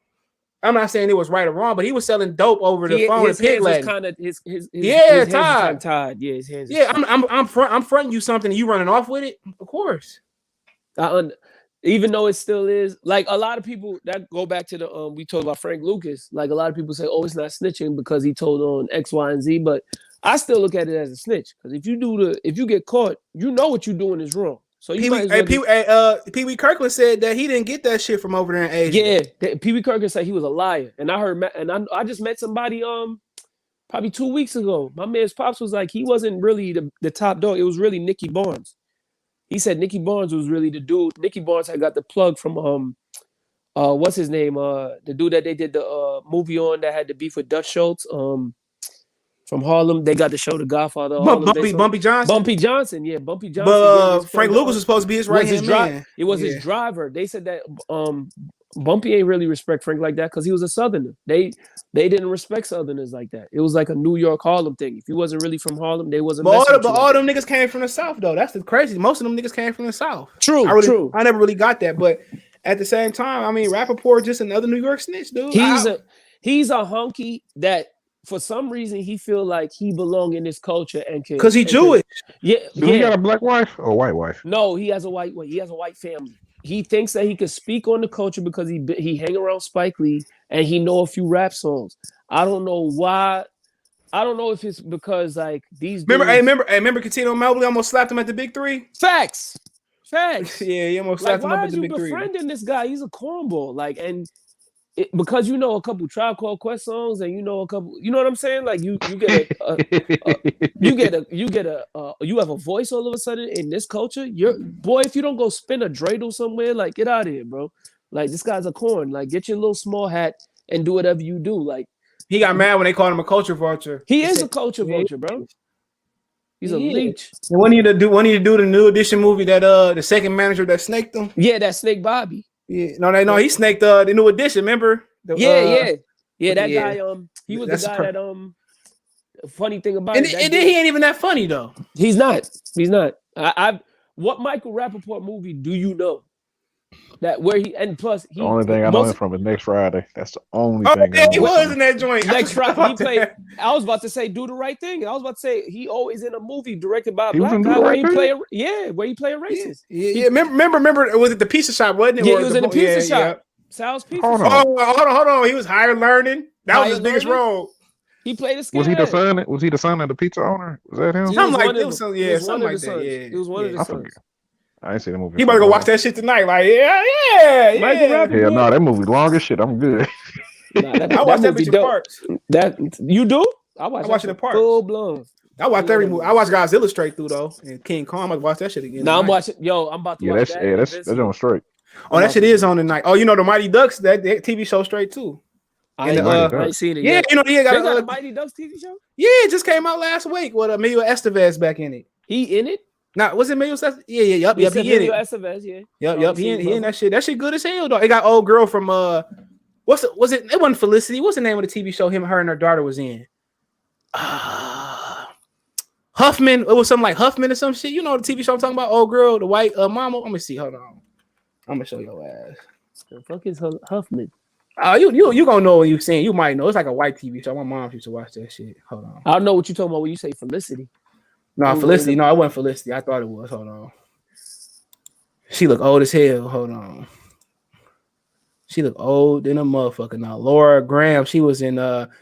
[SPEAKER 2] I'm not saying it was right or wrong, but he was selling dope over the phone.
[SPEAKER 3] His hands was kind of his tied. Yeah, his hands.
[SPEAKER 2] I'm fronting you something. And you running off with it, of course.
[SPEAKER 3] Even though it still is, like a lot of people that go back to the we talked about Frank Lucas. Like a lot of people say, "Oh, it's not snitching because he told on X, Y, and Z." But I still look at it as a snitch because if you get caught, you know what you're doing is wrong. So you might as well
[SPEAKER 2] Pee Wee Kirkland said that he didn't get that shit from over there in Asia.
[SPEAKER 3] Yeah, Pee Wee Kirkland said he was a liar, and I heard, and I just met somebody probably 2 weeks ago. My man's pops was like he wasn't really the top dog. It was really Nicky Barnes. He said Nicky Barnes was really the dude. Nicky Barnes had got the plug from what's his name? The dude that they did the movie on that had the beef with Dutch Schultz. From Harlem, they got to show The Godfather.
[SPEAKER 2] Bumpy Johnson.
[SPEAKER 3] Bumpy Johnson, yeah, Bumpy Johnson.
[SPEAKER 2] But Frank Lucas was supposed to be his right hand man.
[SPEAKER 3] It was his driver. They said that Bumpy ain't really respect Frank like that because he was a Southerner. They didn't respect Southerners like that. It was like a New York Harlem thing. If he wasn't really from Harlem, they wasn't.
[SPEAKER 2] But all them niggas came from the South though. That's the crazy. Most of them niggas came from the South.
[SPEAKER 3] True.
[SPEAKER 2] I never really got that, but at the same time, I mean, Rappaport just another New York snitch, dude.
[SPEAKER 3] He's a hunky that. For some reason, he feel like he belong in this culture and can
[SPEAKER 2] because he Jewish.
[SPEAKER 3] Yeah,
[SPEAKER 4] he got a black wife or a white wife?
[SPEAKER 3] No, he has a white wife. He has a white family. He thinks that he can speak on the culture because he hang around Spike Lee and he know a few rap songs. I don't know why. I don't know if it's because like these.
[SPEAKER 2] Remember, Catino Mobley almost slapped him at the Big Three.
[SPEAKER 3] Facts.
[SPEAKER 2] Yeah, he almost slapped him up at the Big Three.
[SPEAKER 3] Why are you befriending this guy? He's a cornball. Like and. Because you know a couple Tribe Called Quest songs and you know a couple, you know what I'm saying? Like you get you have a voice all of a sudden in this culture. If you don't go spin a dreidel somewhere, like get out of here, bro. Like this guy's a corn. Like get your little small hat and do whatever you do. Like
[SPEAKER 2] he got mad when they called him a culture vulture.
[SPEAKER 3] He is a culture vulture, bro. He's a leech.
[SPEAKER 2] And when you do the new edition movie that the second manager that snaked him.
[SPEAKER 3] Yeah, that snake Bobby.
[SPEAKER 2] Yeah, no, he snaked the new edition. Remember?
[SPEAKER 3] That guy. He was the guy that. Funny thing about
[SPEAKER 2] it, and then he ain't even that funny though.
[SPEAKER 3] He's not. What Michael Rappaport movie do you know? That where he and plus
[SPEAKER 4] the only thing I know him from is Next Friday. That's the only thing.
[SPEAKER 2] Yeah, he was in that joint.
[SPEAKER 3] Next Friday he played. I was about to say Do the Right Thing. I was about to say he always in a movie directed by a black guy where he play a racist.
[SPEAKER 2] Yeah. Remember, was it the Pizza Shop? Wasn't it?
[SPEAKER 3] Yeah, he was in the Pizza Shop. Yeah. Sal's Pizza
[SPEAKER 2] Shop. Hold on. He was Higher Learning. That was his biggest role.
[SPEAKER 3] He played a scam.
[SPEAKER 4] Was he the son of the pizza owner? Was that him?
[SPEAKER 2] Something like that. Yeah.
[SPEAKER 3] He was one of the sons.
[SPEAKER 4] I ain't seen the movie.
[SPEAKER 2] You better go watch that shit tonight. Like, yeah.
[SPEAKER 4] Hell no, that movie long as shit. I'm good.
[SPEAKER 2] I watched that bitch in parts.
[SPEAKER 3] That you do? I watched
[SPEAKER 2] it in parts.
[SPEAKER 3] Full blown.
[SPEAKER 2] I watched every movie. I watched Godzilla straight through though, and King Kong. I'm about to watch that shit again.
[SPEAKER 3] Now I'm watching. I'm about to watch that.
[SPEAKER 4] Yeah, that's on straight.
[SPEAKER 2] Oh, that shit is on tonight. Oh, you know the Mighty Ducks that TV show straight too.
[SPEAKER 3] I ain't seen it yet.
[SPEAKER 2] Yeah, they
[SPEAKER 3] got a Mighty Ducks TV show.
[SPEAKER 2] Yeah, it just came out last week with Emilio Estevez back in it.
[SPEAKER 3] He in it?
[SPEAKER 2] Nah, was it Emilio Estevez? Yeah, he in it.
[SPEAKER 3] Estevez,
[SPEAKER 2] Yep, he in that shit. That shit good as hell, dog. It got old girl from it wasn't Felicity. What's the name of the TV show her and her daughter was in? Huffman. It was something like Huffman or some shit. You know the TV show I'm talking about? Old girl, the white mama. Let me see. Hold on. I'm gonna show your ass.
[SPEAKER 3] The fuck is Huffman?
[SPEAKER 2] You gonna know when you seen. You might know. It's like a white TV show. My mom used to watch that shit. Hold on.
[SPEAKER 3] I don't know what you talking about when you say Felicity.
[SPEAKER 2] No, Felicity. No, it wasn't Felicity. I thought it was. Hold on. She look old as hell. Hold on. She look old than a motherfucker now. Laura Graham. She was in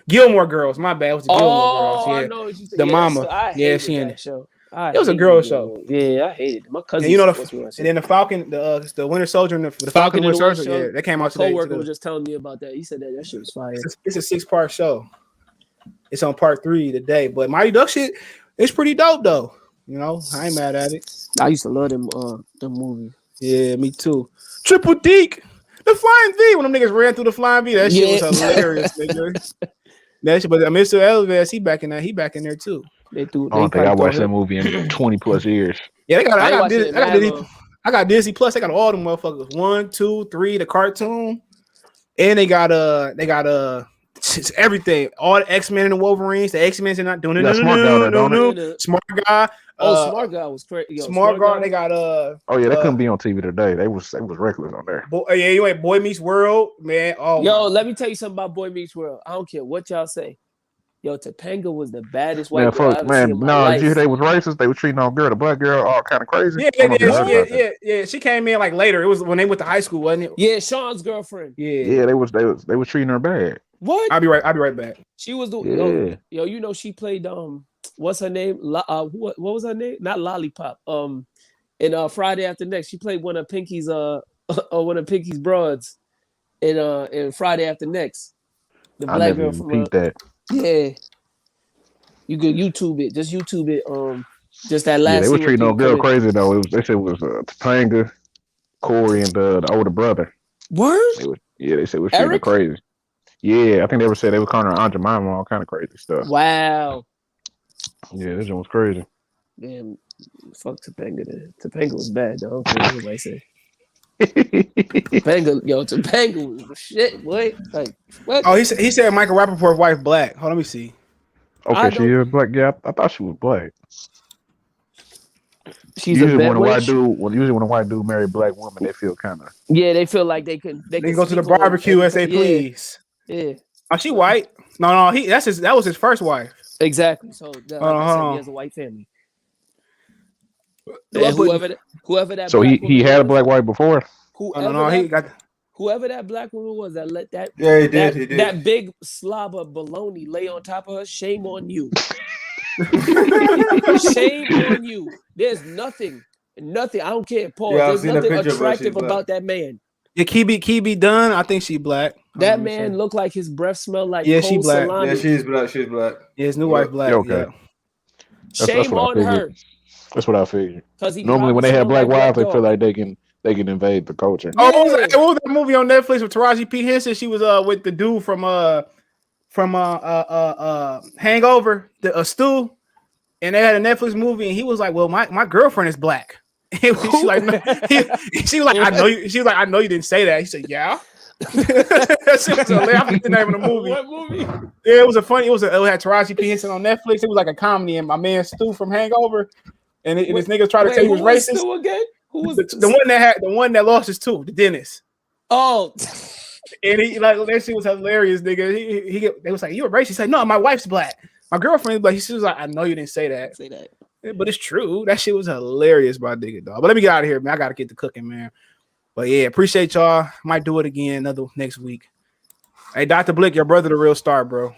[SPEAKER 2] Gilmore Girls. My bad. It was the Gilmore Girls. Yeah.
[SPEAKER 3] I know what you said.
[SPEAKER 2] The mama. Yeah, she in it.
[SPEAKER 3] Show.
[SPEAKER 2] It was a girl show.
[SPEAKER 3] Yeah, I hated it. My cousin.
[SPEAKER 2] And you know and then the Falcon, the Winter Soldier, and the Falcon and the Winter Soldier. Yeah, that came out today.
[SPEAKER 3] My coworker was just telling me about that. He said that shit was fire.
[SPEAKER 2] It's a 6-part show. It's on part 3 today. But Mighty Duck shit, it's pretty dope though. You know, I ain't mad at it.
[SPEAKER 3] I used to love them movies.
[SPEAKER 2] Yeah, me too. Triple Deke, the Flying V. When them niggas ran through the Flying V, that shit was hilarious. Nigga. That shit, but Mr. Elvis, he back in there too.
[SPEAKER 4] I don't think I watched that movie in 20 plus years.
[SPEAKER 2] Yeah, I got Disney Plus. They got all them motherfuckers. 1, 2, 3, the cartoon, and they got everything. All the X-Men and the Wolverines. The X-Men's are not doing it. Smart guy.
[SPEAKER 3] Smart guy was crazy.
[SPEAKER 2] Smart guy. They got
[SPEAKER 4] they couldn't be on TV today. They was reckless on there.
[SPEAKER 2] You ain't Boy Meets World, man. Oh,
[SPEAKER 3] let me tell you something about Boy Meets World. I don't care what y'all say. Yo, Topanga was the baddest
[SPEAKER 4] Man,
[SPEAKER 3] white girl I
[SPEAKER 4] fuck,
[SPEAKER 3] ever seen
[SPEAKER 4] man.
[SPEAKER 3] in my
[SPEAKER 4] No,
[SPEAKER 3] life.
[SPEAKER 4] did you hear they was racist? They were treating no girl, the black girl, all kind of crazy.
[SPEAKER 2] Yeah. She came in like later. It was when they went to high school, wasn't it?
[SPEAKER 3] Yeah, Sean's girlfriend.
[SPEAKER 4] Yeah, they was treating her bad.
[SPEAKER 3] What?
[SPEAKER 2] I'll be right back.
[SPEAKER 3] She was the yo, you know she played what's her name? What was her name? Not Lollipop. In Friday After Next, she played one of Pinky's one of Pinky's broads in Friday After Next. The black girl from
[SPEAKER 4] that.
[SPEAKER 3] Yeah. You could YouTube it. Just YouTube it. Just that last.
[SPEAKER 4] Yeah, they were treating no girl crazy though. They said it was Topanga, Corey, and the older brother.
[SPEAKER 3] Word?
[SPEAKER 4] They said we're treating her crazy. Yeah, I think they said they were calling her Aunt Jemima, all kind of crazy stuff.
[SPEAKER 3] Wow.
[SPEAKER 4] Yeah, this one was crazy.
[SPEAKER 3] Damn, fuck Topanga. Topanga was bad though. I don't care what anybody say. Topanga was the shit, boy. Like, what?
[SPEAKER 2] Oh, he said Michael Rappaport's wife black. Hold on, let me see.
[SPEAKER 4] Okay, she is black. Yeah, I thought she was black.
[SPEAKER 3] She's
[SPEAKER 4] usually when a white dude marry a black woman, they feel kind of
[SPEAKER 3] they feel like they can
[SPEAKER 2] go to the barbecue as they please.
[SPEAKER 3] Yeah.
[SPEAKER 2] Oh, she white? No, that was his first wife.
[SPEAKER 3] Exactly. So like I said, he has a white family. Whoever that.
[SPEAKER 4] So he had a black wife before.
[SPEAKER 3] Whoever that black woman was that let that
[SPEAKER 1] he did
[SPEAKER 3] that big slob of baloney lay on top of her. Shame on you. Shame on you. There's nothing. I don't care, Paul. There's nothing attractive about that man.
[SPEAKER 2] Yeah, Kibi Dunn. I think she black.
[SPEAKER 3] That man looked like his breath smelled like
[SPEAKER 2] she black.
[SPEAKER 3] salami.
[SPEAKER 1] Yeah, she's black.
[SPEAKER 2] Yeah, his new wife black.
[SPEAKER 4] Okay.
[SPEAKER 2] Yeah.
[SPEAKER 3] Shame on her.
[SPEAKER 4] That's what I figured. Normally, when they have black wives, they feel like they can invade the culture.
[SPEAKER 2] Oh, what was that movie on Netflix with Taraji P. Henson? She was with the dude from Hangover, a Stu, and they had a Netflix movie, and he was like, "Well, my girlfriend is black." She was like, "I know you." She was like, "I know you didn't say that." He said, "Yeah." That shit was hilarious. I forget the name of the movie.
[SPEAKER 3] What movie?
[SPEAKER 2] Yeah, it had Taraji P. Henson on Netflix. It was like a comedy, and my man Stu from Hangover, and this nigga tried to tell he was racist.
[SPEAKER 3] Stu again? Who was
[SPEAKER 2] the one that lost his tooth? The dentist.
[SPEAKER 3] Oh.
[SPEAKER 2] And he like that shit was hilarious, nigga. They was like, "You a racist?" He said, "No, my wife's black. My girlfriend is black." He was like, "I know you didn't say that." Yeah, but it's true. That shit was hilarious, my nigga, dog. But let me get out of here, man. I gotta get to cooking, man. But yeah, appreciate y'all. Might do it again next week. Hey, Dr. Blick, your brother, the real star, bro.